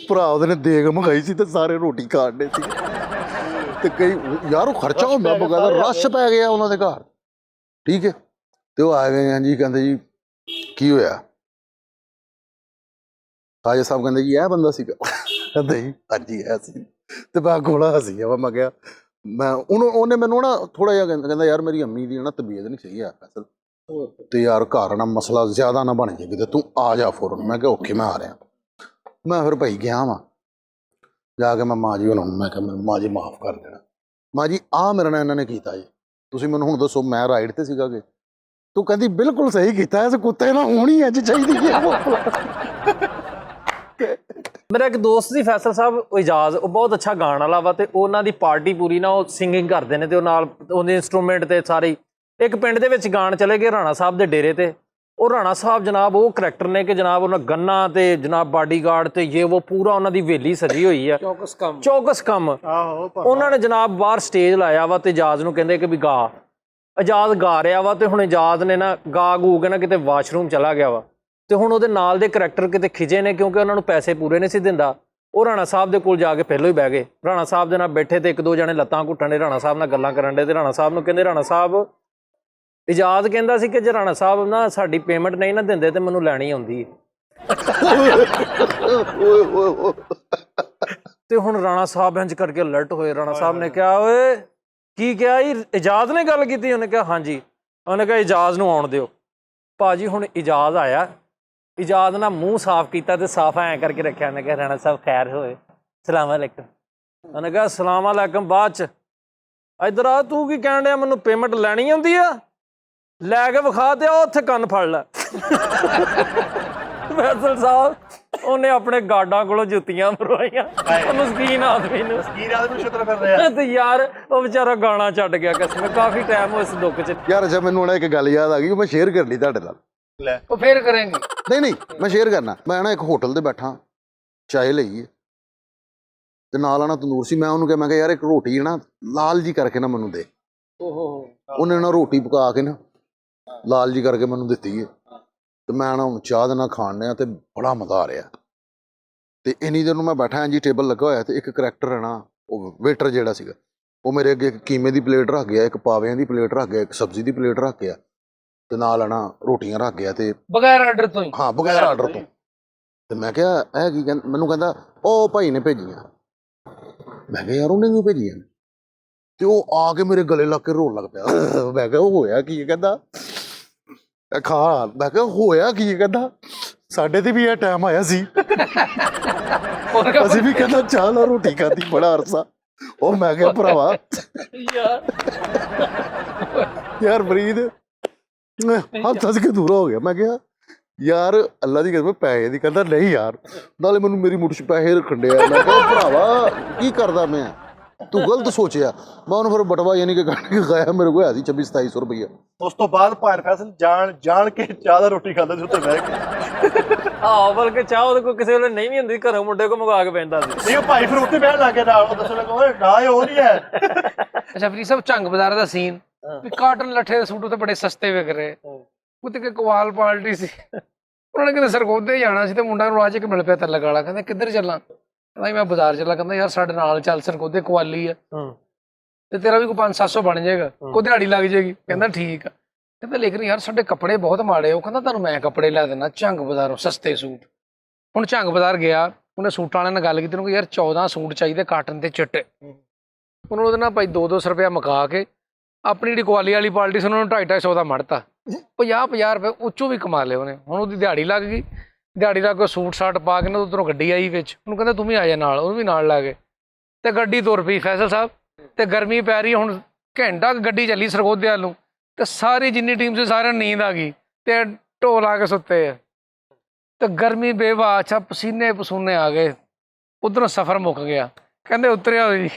ਭਰਾ ਉਹਦੇ ਨੇ ਦੇਗ ਮੰਗਾਈ ਸੀ ਤੇ ਸਾਰੇ ਰੋਟੀ ਖਾਣੇ ਸੀ। ਤੇ ਕਈ ਯਾਰ ਉਹ ਖਰਚਾ ਹੁੰਦਾ ਬਗਾਦਾ, ਰਸ਼ ਪੈ ਗਿਆ ਉਹਨਾਂ ਦੇ ਘਰ। ਠੀਕ ਹੈ। ਤੇ ਉਹ ਆ ਗਏ ਹਾਂਜੀ, ਕਹਿੰਦੇ ਜੀ ਕੀ ਹੋਇਆ? ਸਾਜਦ ਸਾਹਿਬ ਕਹਿੰਦੇ ਜੀ ਇਹ ਬੰਦਾ ਸੀਗਾ। ਕਹਿੰਦੇ ਜੀ ਹਾਂਜੀ ਇਹ ਸੀ। ਤੇ ਮੈਂ ਕੋਲਾ ਹੱਸੀ ਜਾਵਾਂ। ਮੈਂ ਕਿਹਾ ਉਹਨੇ ਮੈਨੂੰ ਨਾ ਥੋੜਾ ਜਿਹਾ ਕਹਿੰਦਾ ਯਾਰ ਮੇਰੀ ਅੰਮੀ ਦੀ ਨਾ ਤਬੀਅਤ ਨਹੀਂ ਸਹੀ ਹੈ ਫੈਸਲ, ਤੇ ਯਾਰ ਘਰ ਨਾ ਮਸਲਾ ਜ਼ਿਆਦਾ ਨਾ ਬਣ ਜਾਏ ਕਿਤੇ, ਤੂੰ ਆ ਜਾ ਫੌਰਨ। ਮੈਂ ਕਿਹਾ ਓਕੇ ਮੈਂ ਆ ਰਿਹਾ। ਮੈਂ ਫਿਰ ਭਾਈ ਗਿਆ ਵਾਂ, ਜਾ ਕੇ ਮੈਂ ਮਾਂ ਜੀ ਉਹਨਾਂ ਨੂੰ ਮੈਂ ਕਿਹਾ ਮੈਨੂੰ ਮਾਂ ਜੀ ਮਾਫ਼ ਕਰ ਦੇਣਾ। ਮਾਂ ਜੀ ਆਹ ਮੇਰੇ ਨਾਲ ਇਹਨਾਂ ਨੇ ਕੀਤਾ ਜੀ, ਤੁਸੀਂ ਮੈਨੂੰ ਹੁਣ ਦੱਸੋ ਮੈਂ ਰਾਈਡ ਤੇ ਸੀਗਾ ਕਿ? ਤੂੰ ਕਹਿੰਦੀ ਬਿਲਕੁਲ ਸਹੀ ਕੀਤਾ, ਇਸ ਕੁੱਤੇ ਨਾਲ ਹੋਣੀ ਅੱਜ ਚਾਹੀਦੀ ਹੈ। ਮੇਰਾ ਇੱਕ ਦੋਸਤ ਸੀ ਫੈਸਲ ਸਾਹਿਬ, ਉਹ ਇਜਾਜ਼, ਉਹ ਬਹੁਤ ਅੱਛਾ ਗਾਣ ਵਾਲਾ ਵਾ। ਤੇ ਉਹਨਾਂ ਦੀ ਪਾਰਟੀ ਪੂਰੀ ਨਾ ਉਹ ਸਿੰਗਿੰਗ ਕਰਦੇ ਨੇ, ਤੇ ਉਹ ਨਾਲ ਉਹਦੇ ਇੰਸਟਰੂਮੈਂਟ ਤੇ ਸਾਰੇ ਇੱਕ ਪਿੰਡ ਦੇ ਵਿੱਚ ਗਾਣ ਚਲੇ ਗਏ ਰਾਣਾ ਸਾਹਿਬ ਦੇ ਡੇਰੇ ਤੇ। ਉਹ ਰਾਣਾ ਸਾਹਿਬ ਜਨਾਬ ਉਹ ਕਰੈਕਟਰ ਨੇ ਕਿ ਜਨਾਬ ਉਹਨਾਂ ਗੰਨਾ ਤੇ ਜਨਾਬ ਬਾਡੀਗਾਰਡ ਤੇ ਜੇ ਉਹ ਪੂਰਾ ਉਹਨਾਂ ਦੀ ਹਵੇਲੀ ਸਜੀ ਹੋਈ ਆ, ਚੌਕਸ ਕੰਮ। ਉਹਨਾਂ ਨੇ ਜਨਾਬ ਬਾਹਰ ਸਟੇਜ ਲਾਇਆ ਵਾ ਤੇ ਇਜਾਜ਼ ਨੂੰ ਕਹਿੰਦੇ ਕਿ ਵੀ ਗਾ। ਇਜਾਜ਼ ਗਾ ਰਿਹਾ ਵਾ ਤੇ ਹੁਣ ਇਜਾਜ਼ ਨੇ ਨਾ ਗਾ ਗੂ ਕੇ ਨਾ ਕਿਤੇ ਵਾਸ਼ਰੂਮ ਚਲਾ ਗਿਆ ਵਾ। ਤੇ ਹੁਣ ਉਹਦੇ ਨਾਲ ਦੇ ਕਰੈਕਟਰ ਕਿਤੇ ਖਿਜੇ ਨੇ ਕਿਉਂਕਿ ਉਹਨਾਂ ਨੂੰ ਪੈਸੇ ਪੂਰੇ ਨਹੀਂ ਸੀ ਦਿੰਦਾ। ਉਹ ਰਾਣਾ ਸਾਹਿਬ ਦੇ ਕੋਲ ਜਾ ਕੇ ਪਹਿਲਾਂ ਹੀ ਬਹਿ ਗਏ। ਰਾਣਾ ਸਾਹਿਬ ਦੇ ਨਾਲ ਬੈਠੇ ਤੇ ਇੱਕ ਦੋ ਜਣੇ ਲੱਤਾਂ ਘੁੱਟਣ ਦੇ, ਰਾਣਾ ਸਾਹਿਬ ਨਾਲ ਗੱਲਾਂ ਕਰਨ ਦੇ। ਤੇ ਰਾਣਾ ਸਾਹਿਬ ਨੂੰ ਕਹਿੰਦੇ ਰਾਣਾ ਸਾਹਿਬ ਇਜਾਜ਼ ਕਹਿੰਦਾ ਸੀ ਕਿ ਜੇ ਰਾਣਾ ਸਾਹਿਬ ਨਾ ਸਾਡੀ ਪੇਮੈਂਟ ਨਹੀਂ ਨਾ ਦਿੰਦੇ ਤੇ ਮੈਨੂੰ ਲੈਣੀ ਆਉਂਦੀ ਹੈ। ਤੇ ਹੁਣ ਰਾਣਾ ਸਾਹਿਬ ਇੰਝ ਕਰਕੇ ਅਲਰਟ ਹੋਏ। ਰਾਣਾ ਸਾਹਿਬ ਨੇ ਕਿਹਾ ਓਏ ਕੀ ਕਿਹਾ? ਇਜਾਜ਼ ਨੇ ਗੱਲ ਕੀਤੀ? ਉਹਨੇ ਕਿਹਾ ਹਾਂਜੀ। ਉਹਨੇ ਕਿਹਾ ਇਜਾਜ਼ ਨੂੰ ਆਉਣ ਦਿਓ। ਭਾਜੀ ਹੁਣ ਇਜਾਜ਼ ਆਇਆ, ਇਜਾਜ਼ ਨਾਲ ਮੂੰਹ ਸਾਫ਼ ਕੀਤਾ ਤੇ ਸਾਫ਼ ਐਂ ਕਰਕੇ ਰੱਖਿਆ। ਉਹਨੇ ਕਿਹਾ ਰਾਣਾ ਸਾਹਿਬ ਖੈਰ ਹੋਏ, ਸਲਾਮ ਵਾਲੇਕਮ। ਉਹਨੇ ਕਿਹਾ ਸਲਾਮ ਵਾਲੇਕਮ ਬਾਅਦ ਚ। ਇੱਧਰ ਆ, ਤੂੰ ਕੀ ਕਹਿਣ ਡਿਆ? ਮੈਨੂੰ ਪੇਮੈਂਟ ਲੈਣੀ ਆਉਂਦੀ ਆ? ਲੈ ਕੇ ਵਿਖਾ ਤੇ ਆ ਉੱਥੇ ਕੰਨ ਫੜ ਲੈ। ਫੈਸਲ ਸਾਹਿਬ ਉਹਨੇ ਆਪਣੇ ਗਾਰਡਾਂ ਕੋਲੋਂ ਜੁੱਤੀਆਂ ਮਰਵਾਈਆਂ ਮਸਕੀਨ ਆਦਮੀ ਨੂੰ। ਸ਼ੁਕਰ ਕਰ ਰਿਹਾ ਤੇ ਯਾਰ ਉਹ ਵਿਚਾਰਾ ਗਾਣਾ ਛੱਡ ਗਿਆ। ਕਸਮ ਕਾਫੀ ਟਾਈਮ ਉਸ ਦੁੱਖ ਚ। ਯਾਰ ਅੱਛਾ ਮੈਨੂੰ ਹੁਣ ਇੱਕ ਗੱਲ ਯਾਦ ਆ ਗਈ, ਮੈਂ ਸ਼ੇਅਰ ਕਰ ਲਈ ਤੁਹਾਡੇ ਨਾਲ। ਲੈ ਉਹ ਫੇਰ ਕਰਾਂਗੇ। ਨਹੀਂ ਮੈਂ ਸ਼ੇਅਰ ਕਰਨਾ। ਮੈਂ ਨਾ ਇੱਕ ਹੋਟਲ ਤੇ ਬੈਠਾ, ਚਾਹ ਲਈਏ ਤੇ ਨਾਲ ਆਣਾ ਤੰਦੂਰ ਸੀ। ਮੈਂ ਉਹਨੂੰ ਕਿਹਾ ਮੈਂ ਕਿਹਾ ਯਾਰ ਇੱਕ ਰੋਟੀ ਨਾ ਲਾਲ ਜੀ ਕਰਕੇ ਨਾ ਮੈਨੂੰ ਦੇ। ਉਹਨੇ ਨਾ ਰੋਟੀ ਪਕਾ ਕੇ ਨਾ ਲਾਲ ਜੀ ਕਰਕੇ ਮੈਨੂੰ ਦਿੱਤੀ ਹੈ। ਤੇ ਮੈਂ ਨਾ ਹੁਣ ਚਾਹ ਦੇ ਨਾਲ ਖਾਣ ਡਿਆ ਤੇ ਬੜਾ ਮਜ਼ਾ ਆ ਰਿਹਾ। ਤੇ ਇੰਨੀ ਦੇਰ ਨੂੰ ਮੈਂ ਬੈਠਾ ਜੀ, ਟੇਬਲ ਲੱਗਾ ਹੋਇਆ ਤੇ ਇੱਕ ਕਰੈਕਟਰ ਹੈ ਨਾ ਉਹ ਵੇਟਰ ਜਿਹੜਾ ਸੀਗਾ, ਉਹ ਮੇਰੇ ਅੱਗੇ ਇੱਕ ਕੀਮੇ ਦੀ ਪਲੇਟ ਰੱਖ ਗਿਆ, ਇੱਕ ਪਾਵਿਆਂ ਦੀ ਪਲੇਟ ਰੱਖ ਗਿਆ, ਇੱਕ ਸਬਜ਼ੀ ਦੀ ਪਲੇਟ ਰੱਖ ਗਿਆ ਤੇ ਨਾਲ ਨਾ ਰੋਟੀਆਂ ਰੱਖ ਗਿਆ। ਤੇ ਬਗੈਰ ਆਰਡਰ ਤੋਂ ਹੀ? ਹਾਂ ਬਗੈਰ ਆਰਡਰ ਤੋਂ। ਤੇ ਮੈਂ ਕਿਹਾ ਇਹ ਕੀ ਕਹਿੰਦਾ? ਮੈਨੂੰ ਕਹਿੰਦਾ ਉਹ ਭਾਈ ਨੇ ਭੇਜੀਆਂ। ਮੈਂ ਕਿਹਾ ਯਾਰ ਉਹਨੇ ਕਿਉਂ ਭੇਜੀਆਂ? ਤੇ ਉਹ ਆ ਕੇ ਮੇਰੇ ਗਲੇ ਲੱਗ ਕੇ ਰੋਣ ਲੱਗ ਪਿਆ। ਮੈਂ ਕਿਹਾ ਉਹ ਹੋਇਆ ਕੀ? ਕਹਿੰਦਾ ਖਾ। ਮੈਂ ਕਿਹਾ ਹੋਇਆ ਕੀ? ਕਹਿੰਦਾ ਸਾਡੇ ਤੇ ਵੀ ਇਹ ਟਾਈਮ ਆਇਆ ਸੀ, ਅਸੀਂ ਵੀ ਕਹਿੰਦਾ ਚਾਹ ਨਾਲ ਰੋਟੀ ਖਾਧੀ ਬੜਾ ਅਰਸਾ। ਉਹ ਮੈਂ ਕਿਹਾ ਭਰਾਵਾ ਯਾਰ ਫਰੀਦ ਹੱਥ ਹੱਸ ਕੇ ਦੂਰਾ ਹੋ ਗਿਆ। ਮੈਂ ਕਿਹਾ ਯਾਰ ਅੱਲਾ ਦੀ ਕਸਮ ਪੈਸੇ ਦੀ। ਕਹਿੰਦਾ ਨਹੀਂ ਯਾਰ, ਨਾਲੇ ਮੈਨੂੰ ਮੇਰੀ ਮੁੱਠ 'ਚ ਪੈਸੇ ਰੱਖਣ ਡਿਆ। ਮੈਂ ਕਿਹਾ ਭਰਾਵਾ ਕੀ ਕਰਦਾ ਮੈਂ, ਤੂੰ ਗਲਤ ਸੋਚਿਆ। ਮੈਂ ਉਹਨੂੰ ਫਿਰ ਬਟਵਾ ਯਾਨੀ ਕਿ ਕੱਢ ਕੇ ਖਾਇਆ। ਮੇਰੇ ਕੋਲ ਹੈ ਸੀ 26-2700 ਰੁਪਈਆ। ਉਸ ਤੋਂ ਬਾਅਦ ਭਾਰ ਫੈਸਲ ਜਾਣ ਕੇ ਚਾਹ ਦਾ ਰੋਟੀ ਖਾਂਦਾ ਸੀ ਉੱਤੇ ਬਹਿ ਕੇ। ਆਹ ਬਲਕਿ ਚਾਹ ਉਹਦੇ ਕੋਲ ਕਿਸੇ ਵੇਲੇ ਨਹੀਂ ਵੀ ਹੁੰਦੀ, ਘਰੋਂ ਮੁੰਡੇ ਕੋ ਮੰਗਵਾ ਕੇ ਪੈਂਦਾ ਸੀ। ਨਹੀਂ ਉਹ ਭਾਈ ਫਿਰ ਉੱਥੇ ਬਹਿਣ ਲੱਗ ਗਿਆ ਨਾਲ, ਉਹ ਦੱਸਣ ਲੱਗਾ ਓਏ ਨਾ ਇਹ ਉਹ ਨਹੀਂ ਹੈ। ਅੱਛਾ ਫਰੀ ਸਾਹਿਬ, ਝੰਗ ਬਾਜ਼ਾਰ ਦਾ ਸੀਨ ਵੀ ਕਾਟਨ ਲੱਠੇ ਦੇ ਸੂਟ ਉੱਤੇ ਬੜੇ ਸਸਤੇ ਵਿਕ ਰਹੇ, ਉੱਤੇ ਕਿ ਕਵਾਲ ਪਾਰਟੀ ਸੀ, ਉਹਨਾਂ ਨੇ ਕਹਿੰਦੇ ਸਰਗੋਧੇ ਜਾਣਾ ਸੀ ਤੇ ਮੁੰਡਾ ਨੂੰ ਰਾਜ ਇੱਕ ਮਿਲ ਪਿਆ ਤਲਕ ਵਾਲਾ, ਕਹਿੰਦਾ ਕਿੱਧਰ ਚੱਲਾਂ, ਕਹਿੰਦਾ ਮੈਂ ਬਾਜ਼ਾਰ ਚੱਲਾਂ, ਕਹਿੰਦਾ ਯਾਰ ਸਾਡੇ ਨਾਲ ਚੱਲ, ਸਰਗੋਧੇ ਕਵਾਲੀ ਆ ਤੇ ਤੇਰਾ ਵੀ ਕੋਈ 500-700 ਬਣ ਜਾਏਗਾ, ਕੋਈ ਦਿਹਾੜੀ ਲੱਗ ਜਾਏਗੀ, ਕਹਿੰਦਾ ਠੀਕ ਆ। ਕਹਿੰਦਾ ਲੇਕਿਨ ਯਾਰ ਸਾਡੇ ਕੱਪੜੇ ਬਹੁਤ ਮਾੜੇ, ਉਹ ਕਹਿੰਦਾ ਤੁਹਾਨੂੰ ਮੈਂ ਕੱਪੜੇ ਲੈ ਦੇਣਾ ਝੰਗ ਬਾਜ਼ਾਰੋਂ ਸਸਤੇ ਸੂਟ। ਹੁਣ ਝੰਗ ਬਾਜ਼ਾਰ ਗਿਆ, ਉਹਨੇ ਸੂਟਾਂ ਵਾਲਿਆਂ ਨਾਲ ਗੱਲ ਕੀਤੀ, ਉਹਨੂੰ ਯਾਰ 14 ਸੂਟ ਚਾਹੀਦੇ ਕਾਟਨ ਤੇ ਚਿੱਟੇ, ਉਹਨੂੰ ਉਹਦੇ ਨਾਲ ਭਾਈ 200 ਰੁਪਇਆ ਮੁਕਾ ਕੇ ਆਪਣੀ ਜਿਹੜੀ ਕੁਆਲੀ ਵਾਲੀ ਪਾਰਟੀ ਸੀ ਉਹਨਾਂ ਨੂੰ 250-250 ਦਾ ਮੜਤਾ, 50-50 ਰੁਪਏ ਉੱਚੋਂ ਵੀ ਕਮਾ ਲਏ ਉਹਨੇ। ਹੁਣ ਉਹਦੀ ਦਿਹਾੜੀ ਲੱਗ ਗਈ, ਦਿਹਾੜੀ ਲੱਗ ਕੇ ਸੂਟ ਸਾਟ ਪਾ ਕੇ ਨਾ ਉੱਧਰੋਂ ਗੱਡੀ ਆਈ ਵਿੱਚ, ਉਹਨੂੰ ਕਹਿੰਦਾ ਤੂੰ ਵੀ ਆ ਜਾ ਨਾਲ, ਉਹਨੂੰ ਵੀ ਨਾਲ ਲੈ ਗਏ ਤੇ ਗੱਡੀ ਤੁਰ ਪਈ ਫੈਸਲ ਸਾਹਿਬ। ਤੇ ਗਰਮੀ ਪੈ ਰਹੀ, ਹੁਣ ਘੰਟਾ ਗੱਡੀ ਚੱਲੀ ਸਰਗੋਧੇ ਵੱਲ ਨੂੰ ਤੇ ਸਾਰੀ ਜਿੰਨੀ ਟੀਮ ਸੀ ਸਾਰਿਆਂ ਨੂੰ ਨੀਂਦ ਆ ਗਈ ਤੇ ਢੋਲ ਆ ਕੇ ਸੁੱਤੇ ਆ ਤੇ ਗਰਮੀ ਬੇਵਾ, ਅੱਛਾ ਪਸੀਨੇ ਪਸੂਨੇ ਆ ਗਏ, ਉਧਰੋਂ ਸਫ਼ਰ ਮੁੱਕ ਗਿਆ। ਕਹਿੰਦੇ ਉਤਰਿਆ ਹੋਈ ਜੀ।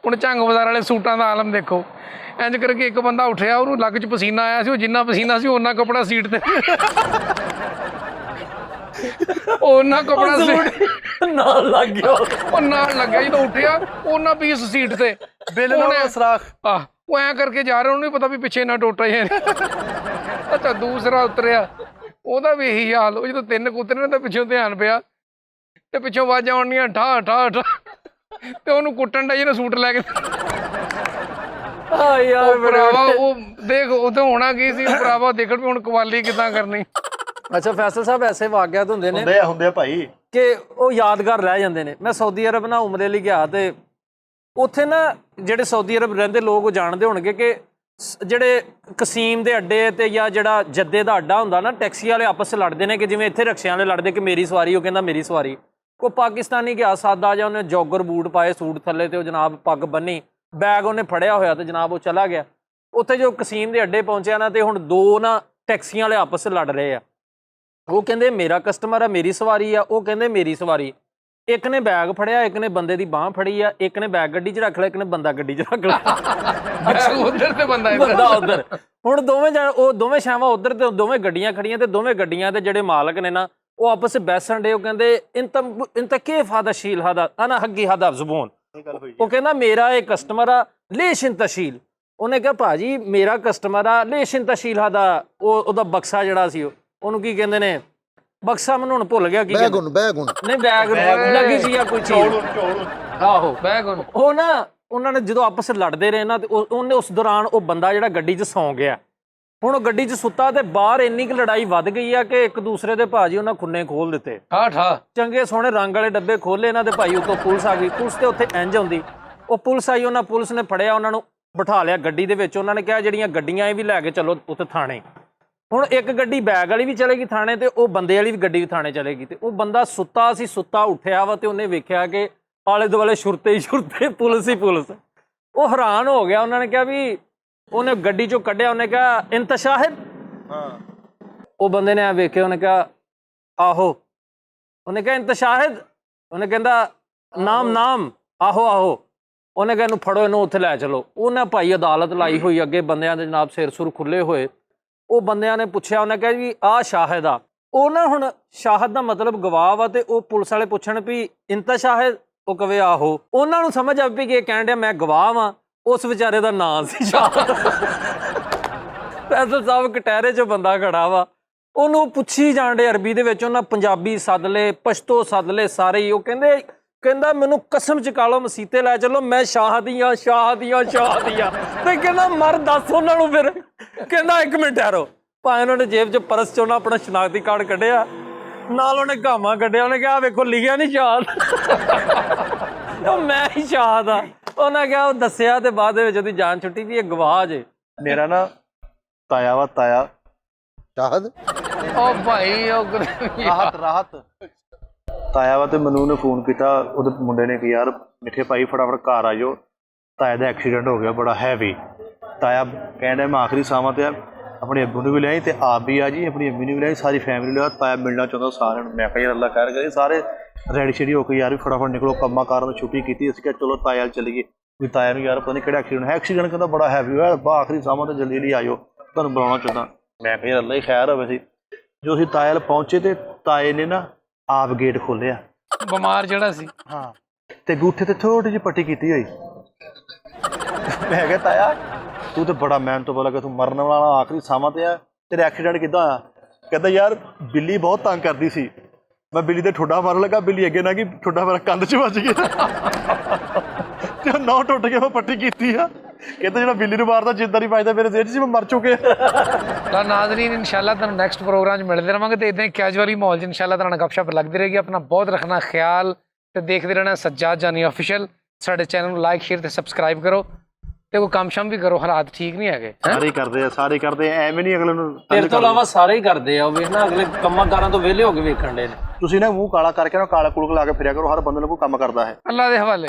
ਹੁਣ ਝੰਗ ਬਾਜ਼ਾਰ ਵਾਲੇ ਸੂਟਾਂ ਦਾ ਆਲਮ ਦੇਖੋ, ਇੰਜ ਕਰਕੇ ਇੱਕ ਬੰਦਾ ਉੱਠਿਆ, ਉਹਨੂੰ ਲੱਗ 'ਚ ਪਸੀਨਾ ਆਇਆ ਸੀ, ਉਹ ਜਿੰਨਾ ਪਸੀਨਾ ਸੀ ਓਨਾ ਕੱਪੜਾ ਸੀਟ ਤੇ, ਉਹਨਾਂ ਕੱਪੜਾ ਨਾਲ ਲੱਗ ਗਿਆ, ਉਹ ਨਾਲ ਲੱਗਿਆ, ਜਦੋਂ ਉੱਠਿਆ ਉਹਨਾਂ ਪੀਸ ਸੀਟ ਤੇ ਬਿੱਲ ਲਾਉਣੇ ਸਰਾਖ, ਆਹ ਉਹ ਐਂ ਕਰਕੇ ਜਾ ਰਿਹਾ, ਉਹਨੂੰ ਨਹੀਂ ਪਤਾ ਵੀ ਪਿੱਛੇ ਨਾ ਟੋਟਾ ਹੀ। ਅੱਛਾ ਦੂਸਰਾ ਉਤਰਿਆ, ਉਹਦਾ ਵੀ ਇਹੀ ਹਾਲ, ਉਹ ਜਦੋਂ 3 ਉਤਰੇ ਨੇ ਤਾਂ ਪਿੱਛੋਂ ਧਿਆਨ ਪਿਆ ਤੇ ਪਿੱਛੋਂ ਆਵਾਜ਼ਾਂ ਆਉਣੀਆਂ ਠਾ ਠਾ ਠਾ, ਤੇ ਉਹਨੂੰ ਕੁੱਟਣ ਦਾ ਜਿਹਨੇ ਸੂਟ ਲੈ ਕੇ। ਯਾਰ ਭਰਾਵਾ ਉਹ ਦੇਖ ਉਥੇ ਹੋਣਾ ਕੀ ਸੀ, ਭਰਾਵਾ ਦੇਖਣ ਵੀ ਹੁਣ ਕਵਾਲੀ ਕਿੱਦਾਂ ਕਰਨੀ। ਅੱਛਾ ਫੈਸਲ ਸਾਹਿਬ, ਐਸੇ ਵਾਕਿਆਤ ਹੁੰਦੇ ਨੇ ਹੁੰਦੇ ਭਾਈ ਕਿ ਉਹ ਯਾਦਗਾਰ ਰਹਿ ਜਾਂਦੇ ਨੇ। ਮੈਂ ਸਾਊਦੀ ਅਰਬ ਨਾ ਉਮਰੇ ਲਈ ਗਿਆ ਤੇ ਉੱਥੇ ਨਾ ਜਿਹੜੇ ਸਾਊਦੀ ਅਰਬ ਰਹਿੰਦੇ ਲੋਕ ਉਹ ਜਾਣਦੇ ਹੋਣਗੇ ਕਿ ਜਿਹੜੇ ਕਸੀਮ ਦੇ ਅੱਡੇ ਤੇ ਜਾਂ ਜਿਹੜਾ ਜੱਦੇ ਦਾ ਅੱਡਾ ਹੁੰਦਾ ਨਾ, ਟੈਕਸੀ ਵਾਲੇ ਆਪਸ 'ਚ ਲੜਦੇ ਨੇ ਕਿ ਜਿਵੇਂ ਇੱਥੇ ਰਕਸ਼ਿਆਂ ਵਾਲੇ ਲੜਦੇ ਕਿ ਮੇਰੀ ਸਵਾਰੀ, ਉਹ ਕਹਿੰਦਾ ਮੇਰੀ ਸਵਾਰੀ। ਕੋਈ ਪਾਕਿਸਤਾਨੀ ਗਿਆ ਸਾਦਾ ਜਾਂ ਉਹਨੇ ਜੋਗਰ ਬੂਟ ਪਾਏ ਸੂਟ ਥੱਲੇ ਤੇ ਉਹ ਜਨਾਬ ਪੱਗ ਬੰਨੀ, ਬੈਗ ਉਹਨੇ ਫੜਿਆ ਹੋਇਆ ਤੇ ਜਨਾਬ ਉਹ ਚਲਾ ਗਿਆ। ਉੱਥੇ ਜੋ ਕਸੀਮ ਦੇ ਅੱਡੇ ਪਹੁੰਚਿਆ ਨਾ ਤੇ ਹੁਣ 2 ਨਾ ਟੈਕਸੀਆਂ ਵਾਲੇ ਆਪਸ 'ਚ ਲੜ ਰਹੇ ਆ, ਉਹ ਕਹਿੰਦੇ ਮੇਰਾ ਕਸਟਮਰ ਆ, ਮੇਰੀ ਸਵਾਰੀ ਆ, ਉਹ ਕਹਿੰਦੇ ਮੇਰੀ ਸਵਾਰੀ। ਇੱਕ ਨੇ ਬੈਗ ਫੜਿਆ, ਇੱਕ ਨੇ ਬੰਦੇ ਦੀ ਬਾਂਹ ਫੜੀ ਆ, ਇੱਕ ਨੇ ਬੈਗ ਗੱਡੀ 'ਚ ਰੱਖ ਲਿਆ, ਇੱਕ ਨੇ ਬੰਦਾ ਗੱਡੀ 'ਚ ਰੱਖ ਲਿਆ, ਉਧਰ ਤੇ ਬੰਦਾ ਉਧਰ। ਹੁਣ ਦੋਵੇਂ ਸ਼ਾਵਾਂ ਉਧਰ ਤੇ ਦੋਵੇਂ ਗੱਡੀਆਂ ਖੜੀਆਂ ਤੇ ਦੋਵੇਂ ਗੱਡੀਆਂ ਦੇ ਜਿਹੜੇ ਮਾਲਕ ਨੇ ਨਾ ਉਹ ਆਪਸ 'ਚ ਬੈਸਣ ਡੇ। ਉਹ ਕਹਿੰਦੇ ਇੰਤ ਕੇ ਫਾਦਾਸ਼ੀਲ ਹਾਦਾ ਅਨਾ ਹੱਗੀ ਹਾਦਾ ਜ਼ੁਬਾਨ, ਉਹ ਕਹਿੰਦਾ ਮੇਰਾ ਇਹ ਕਸਟਮਰ ਆ ਲੇਸ਼ਨ ਤਸ਼ੀਲ। ਉਹਨੇ ਕਿਹਾ ਭਾਜੀ ਮੇਰਾ ਕਸਟਮਰ ਆ ਲੇਸ਼ਨ ਤਸ਼ੀਲ ਹਾਦਾ, ਉਹਦਾ ਬਕਸਾ ਜਿਹੜਾ ਸੀ ਉਹਨੂੰ ਕੀ ਕਹਿੰਦੇ ਨੇ, ਬਕਸਾ ਮੈਨੂੰ ਹੁਣ ਭੁੱਲ ਗਿਆ ਕੀ ਬੈਗ ਨਹੀਂ ਬੈਗ ਲੱਗੀ ਸੀ ਜਾਂ ਕੋਈ ਚੀਜ਼, ਆਹੋ ਬੈਗ। ਉਹ ਨਾ ਉਹਨਾਂ ਨੇ ਜਦੋਂ ਆਪਸ ਲੜਦੇ ਰਹੇ ਨਾ ਤੇ ਉਹਨੇ ਉਸ ਦੌਰਾਨ ਉਹ ਬੰਦਾ ਜਿਹੜਾ ਗੱਡੀ 'ਚ ਸੌਂ ਗਿਆ। ਹੁਣ ਉਹ ਗੱਡੀ 'ਚ ਸੁੱਤਾ ਤੇ ਬਾਹਰ ਇੰਨੀ ਕੁ ਲੜਾਈ ਵੱਧ ਗਈ ਆ ਕਿ ਇੱਕ ਦੂਸਰੇ ਦੇ ਭਾਜੀ ਉਹਨਾਂ ਖੁੰਨੇ ਖੋਲ ਦਿੱਤੇ, ਚੰਗੇ ਸੋਹਣੇ ਰੰਗ ਵਾਲੇ ਡੱਬੇ ਖੋਲੇ ਇਹਨਾਂ ਦੇ ਭਾਈ। ਉੱਤੋਂ ਪੁਲਿਸ ਆ ਗਈ, ਪੁਲਿਸ ਤੇ ਉੱਥੇ ਇੰਝ ਆਉਂਦੀ, ਉਹ ਪੁਲਿਸ ਆਈ, ਉਹਨਾਂ ਪੁਲਿਸ ਨੇ ਫੜਿਆ, ਉਹਨਾਂ ਨੂੰ ਬਿਠਾ ਲਿਆ ਗੱਡੀ ਦੇ ਵਿੱਚ। ਉਹਨਾਂ ਨੇ ਕਿਹਾ ਜਿਹੜੀਆਂ ਗੱਡੀਆਂ ਇਹ ਵੀ ਲੈ ਕੇ ਚਲੋ ਉੱਥੇ ਥਾਣੇ। ਹੁਣ ਇੱਕ ਗੱਡੀ ਬੈਗ ਵਾਲੀ ਵੀ ਚਲੇਗੀ ਥਾਣੇ ਤੇ ਉਹ ਬੰਦੇ ਵਾਲੀ ਵੀ ਗੱਡੀ ਵੀ ਥਾਣੇ ਚਲੇਗੀ। ਤੇ ਉਹ ਬੰਦਾ ਸੁੱਤਾ ਸੀ, ਸੁੱਤਾ ਉੱਠਿਆ ਵਾ ਤੇ ਉਹਨੇ ਵੇਖਿਆ ਕਿ ਆਲੇ ਦੁਆਲੇ ਛੁਰਤੇ ਹੀ ਛੁਰਤੇ, ਪੁਲਿਸ ਹੀ ਪੁਲਿਸ। ਉਹ ਹੈਰਾਨ ਹੋ ਗਿਆ, ਉਹਨਾਂ ਨੇ ਕਿਹਾ ਵੀ, ਉਹਨੇ ਗੱਡੀ ਚੋਂ ਕੱਢਿਆ, ਉਹਨੇ ਕਿਹਾ ਇੰਤ ਸ਼ਾਹਿਦ। ਉਹ ਬੰਦੇ ਨੇ ਵੇਖਿਆ, ਉਹਨੇ ਕਿਹਾ ਆਹੋ। ਉਹਨੇ ਕਿਹਾ ਇੰਤ ਸ਼ਾਹਿਦ, ਉਹਨੇ ਕਹਿੰਦਾ ਨਾਮ ਆਹੋ ਆਹੋ। ਉਹਨੇ ਕਿਹਾ ਇਹਨੂੰ ਫੜੋ, ਇਹਨੂੰ ਉੱਥੇ ਲੈ ਚਲੋ। ਉਹਨੇ ਭਾਈ ਅਦਾਲਤ ਲਾਈ ਹੋਈ, ਅੱਗੇ ਬੰਦਿਆਂ ਦੇ ਜਨਾਬ ਸਿਰ ਸੁਰ ਖੁੱਲੇ ਹੋਏ। ਉਹ ਬੰਦਿਆਂ ਨੇ ਪੁੱਛਿਆ, ਉਹਨੇ ਕਿਹਾ ਜੀ ਆਹ ਸ਼ਾਹਿਦ ਆ। ਉਹ ਨਾ ਹੁਣ ਸ਼ਾਹਿਦ ਦਾ ਮਤਲਬ ਗਵਾਹ ਵਾ, ਤੇ ਉਹ ਪੁਲਿਸ ਵਾਲੇ ਪੁੱਛਣ ਵੀ ਇੰਤ ਸ਼ਾਹਿਦ, ਉਹ ਕਵੇ ਆਹੋ। ਉਹਨਾਂ ਨੂੰ ਸਮਝ ਆ ਵੀ ਕਿ ਇਹ ਕਹਿਣ ਡਿਆ ਮੈਂ ਗਵਾਹ ਵਾਂ, ਉਸ ਵਿਚਾਰੇ ਦਾ ਨਾਂ ਸੀ ਸ਼ਾਹਿਦ। ਫੈਸਲ ਸਾਹਿਬ ਕਟਹਿਰੇ 'ਚ ਬੰਦਾ ਖੜਾ ਵਾ, ਉਹਨੂੰ ਪੁੱਛੀ ਜਾਣ ਡੇ ਅਰਬੀ ਦੇ ਵਿੱਚ, ਉਹਨਾਂ ਪੰਜਾਬੀ ਸੱਦ ਲਏ, ਪਸ਼ਤੋ ਸੱਦ ਲਏ ਸਾਰੇ ਹੀ। ਉਹ ਕਹਿੰਦਾ ਮੈਨੂੰ ਕਸਮ ਚਕਾ ਲਓ ਮਸੀਤੇ ਲੈ ਚਲੋ, ਮੈਂ ਸ਼ਾਹਦ ਹੀ ਆ। ਤੇ ਕਹਿੰਦਾ ਮਰ ਦੱਸ ਉਹਨਾਂ ਨੂੰ ਫਿਰ। ਕਹਿੰਦਾ 1 ਮਿੰਟ ਠਹਿਰੋ। ਭਾਵੇਂ ਉਹਨਾਂ ਨੇ ਜੇਬ 'ਚ ਪਰਸ 'ਚ ਉਹਨਾਂ ਆਪਣਾ ਸ਼ਨਾਖਤੀ ਕਾਰਡ ਕੱਢਿਆ, ਨਾਲ ਉਹਨੇ ਗਾਮਾ ਕੱਢਿਆ। ਉਹਨੇ ਕਿਹਾ ਵੇਖੋ ਲਿਖਿਆ ਨਹੀਂ ਸ਼ਾਹਦ, ਉਹ ਮੈਂ ਹੀ ਸ਼ਾਹਦ ਆ। ਉਹਨੇ ਕਿਹਾ, ਉਹ ਦੱਸਿਆ ਤੇ ਬਾਅਦ ਦੇ ਵਿੱਚ ਉਹਦੀ ਜਾਨ ਛੁੱਟੀ ਵੀ ਇਹ ਗਵਾਹ ਜੇ। ਮੇਰਾ ਨਾ ਤਾਇਆ ਵਾ, ਤਾਇਆ ਸ਼ਾਹਦ, ਉਹ ਭਾਈ ਉਹ ਰਾਹਤ ਤਾਇਆ ਵਾ, ਤੇ ਮੈਨੂੰ ਉਹਨੇ ਫੋਨ ਕੀਤਾ ਉਹਦੇ ਮੁੰਡੇ ਨੇ ਕਿ ਯਾਰ ਮਿੱਠੇ ਭਾਈ ਫਟਾਫਟ ਘਰ ਆ ਜਾਓ, ਤਾਇਆ ਦਾ ਐਕਸੀਡੈਂਟ ਹੋ ਗਿਆ ਬੜਾ ਹੈਵੀ। ਤਾਇਆ ਕਹਿੰਦਾ ਮੈਂ ਆਖਰੀ ਸਾਵਾਂ ਤੇ ਆਪਣੇ ਅੱਬੂ ਨੂੰ ਵੀ ਲਿਆਈ ਤੇ ਆਪ ਵੀ ਆ ਜੀ, ਆਪਣੀ ਅੰਮੀ ਨੂੰ ਵੀ ਲਿਆਈ, ਸਾਰੀ ਫੈਮਿਲੀ ਲਿਆ। ਤਾਇਆ ਮਿਲਣਾ ਚਾਹੁੰਦਾ ਸਾਰਿਆਂ ਨੂੰ। ਮੈਂ ਕਿਹਾ ਯਾਰ ਅੱਲਾ ਖੈਰ ਕਰੇ। ਸਾਰੇ ਰੈਡੀ ਸ਼ੈਡੀ ਹੋ ਕੇ ਯਾਰ ਵੀ ਫਟਾਫਟ ਨਿਕਲੋ, ਕੰਮਾਂ ਕਾਰਾਂ ਤੋਂ ਛੁੱਟੀ ਕੀਤੀ। ਅਸੀਂ ਕਿਹਾ ਚਲੋ ਤਾਇਆ ਚੱਲੀਏ। ਵੀ ਤਾਇਆ ਨੂੰ ਯਾਰ ਪਤਾ ਨਹੀਂ ਕਿਹੜਾ ਐਕਸੀਡੈਂਟ ਹੈ, ਐਕਸੀਡੈਂਟ ਕਹਿੰਦਾ ਬੜਾ ਹੈਵੀ ਹੋਇਆ, ਆਖਰੀ ਸਾਵਾਂ ਤੇ ਜਲਦੀ ਆਇਓ, ਤੁਹਾਨੂੰ ਬੁਲਾਉਣਾ ਚਾਹੁੰਦਾ। ਮੈਂ ਕਿਹਾ ਯਾਰ ਅੱਲਾ ਹੀ ਖੈਰ ਹੋਵੇ ਸੀ। ਜੋ ਅਸੀਂ ਤਾਏ ਵੱਲ ਪਹੁੰਚੇ ਤੇ ਤਾਏ ਨੇ ਨਾ ਆਪ ਗੇਟ ਖੋਲਿਆ। ਬਿਮਾਰ ਜਿਹੜਾ ਸੀ। ਹਾਂ, ਤੇ ਗੂਠੇ ਤੇ ਥੋੜੀ ਜਿਹੀ ਪੱਟੀ ਕੀਤੀ ਹੋਈ। ਮੈਂ ਕਿਹਾ ਤਾਇਆ ਤੂੰ ਤੇ ਬੜਾ ਮਿਹਨਤ ਤੋਂ ਬੋਲਾ ਕਿ ਤੂੰ ਮਰਨ ਵਾਲਾ ਆਖਰੀ ਸਾਵਾਂ ਤੇ ਆ, ਤੇਰੇ ਐਕਸੀਡੈਂਟ ਕਿੱਦਾਂ ਹੋਇਆ? ਕਹਿੰਦਾ ਯਾਰ ਬਿੱਲੀ ਬਹੁਤ ਤੰਗ ਕਰਦੀ ਸੀ, ਮੈਂ ਬਿੱਲੀ ਤੇ ਠੁੱਡਾ ਮਾਰਨ ਲੱਗਾ, ਬਿੱਲੀ ਅੱਗੇ ਨਾ ਗਈ, ਠੁੱਡਾ ਮੇਰਾ ਕੰਧ 'ਚ ਵੱਜ ਗਿਆ ਤੇ ਉਹ ਨਹੁੰ ਟੁੱਟ ਕੇ ਮੈਂ ਪੱਟੀ ਕੀਤੀ ਆ। ਕਹਿੰਦਾ ਜਿਹੜਾ ਬਿੱਲੀ ਨੂੰ ਮਾਰਦਾ ਜਿੱਦਾਂ ਨਹੀਂ ਵੱਜਦਾ ਮੇਰੇ ਦਿਲ 'ਚ, ਮੈਂ ਮਰ ਚੁੱਕਿਆ। ਤਾਂ ਨਾਜ਼ਰੀਨ ਇਨਸ਼ਾਅੱਲਾ ਤੁਹਾਨੂੰ ਨੈਕਸਟ ਪ੍ਰੋਗਰਾਮ 'ਚ ਮਿਲਦੇ ਰਹਾਂਗੇ ਤੇ ਇਦਾਂ ਹੀ ਕੈਜੂਅਲੀ ਮਾਹੌਲ 'ਚ ਇਨਸ਼ਾਅੱਲਾ ਤੁਹਾਨੂੰ ਗੱਪਸ਼ਪ ਲੱਗਦੀ ਰਹੇਗੀ। ਆਪਣਾ ਬਹੁਤ ਰੱਖਣਾ ਖਿਆਲ ਤੇ ਦੇਖਦੇ ਰਹਿਣਾ ਸੱਜਾਦ ਜਾਨੀ ਆਫੀਸ਼ੀਅਲ। ਸਾਡੇ ਚੈਨਲ ਨੂੰ ਲਾਈਕ ਸ਼ੇਅਰ ਤੇ ਸਬਸਕ੍ਰਾਈਬ ਕਰੋ ਤੇ ਕੋਈ ਕੰਮ ਸ਼ਮ ਵੀ ਕਰੋ, ਹਾਲਾਤ ਠੀਕ ਨਹੀਂ ਹੈਗੇ। ਸਾਰੇ ਕਰਦੇ ਆ, ਸਾਰੇ ਕਰਦੇ ਆ, ਐਵੇਂ ਨਹੀਂ ਅਗਲੇ ਨੂੰ। ਤੇਰੇ ਤੋਂ ਇਲਾਵਾ ਸਾਰੇ ਹੀ ਕਰਦੇ ਆ, ਉਹ ਵੇਖ ਨਾ ਅਗਲੇ ਕੰਮਾਂ ਕਾਰਾਂ ਤੋਂ ਵਿਹਲੇ ਹੋ ਕੇ ਵੇਖਣ ਦੇ ਨੇ। ਤੁਸੀਂ ਨਾ ਮੂੰਹ ਕਾਲਾ ਕਰਕੇ ਨਾ ਕਾਲਾ ਕੁਲਕ ਲਾ ਕੇ ਫਿਰਿਆ ਕਰੋ, ਹਰ ਬੰਦੇ ਨੂੰ ਕੋਈ ਕੰਮ ਕਰਦਾ ਹੈ। ਅੱਲਾ ਦੇ ਹਵਾਲੇ।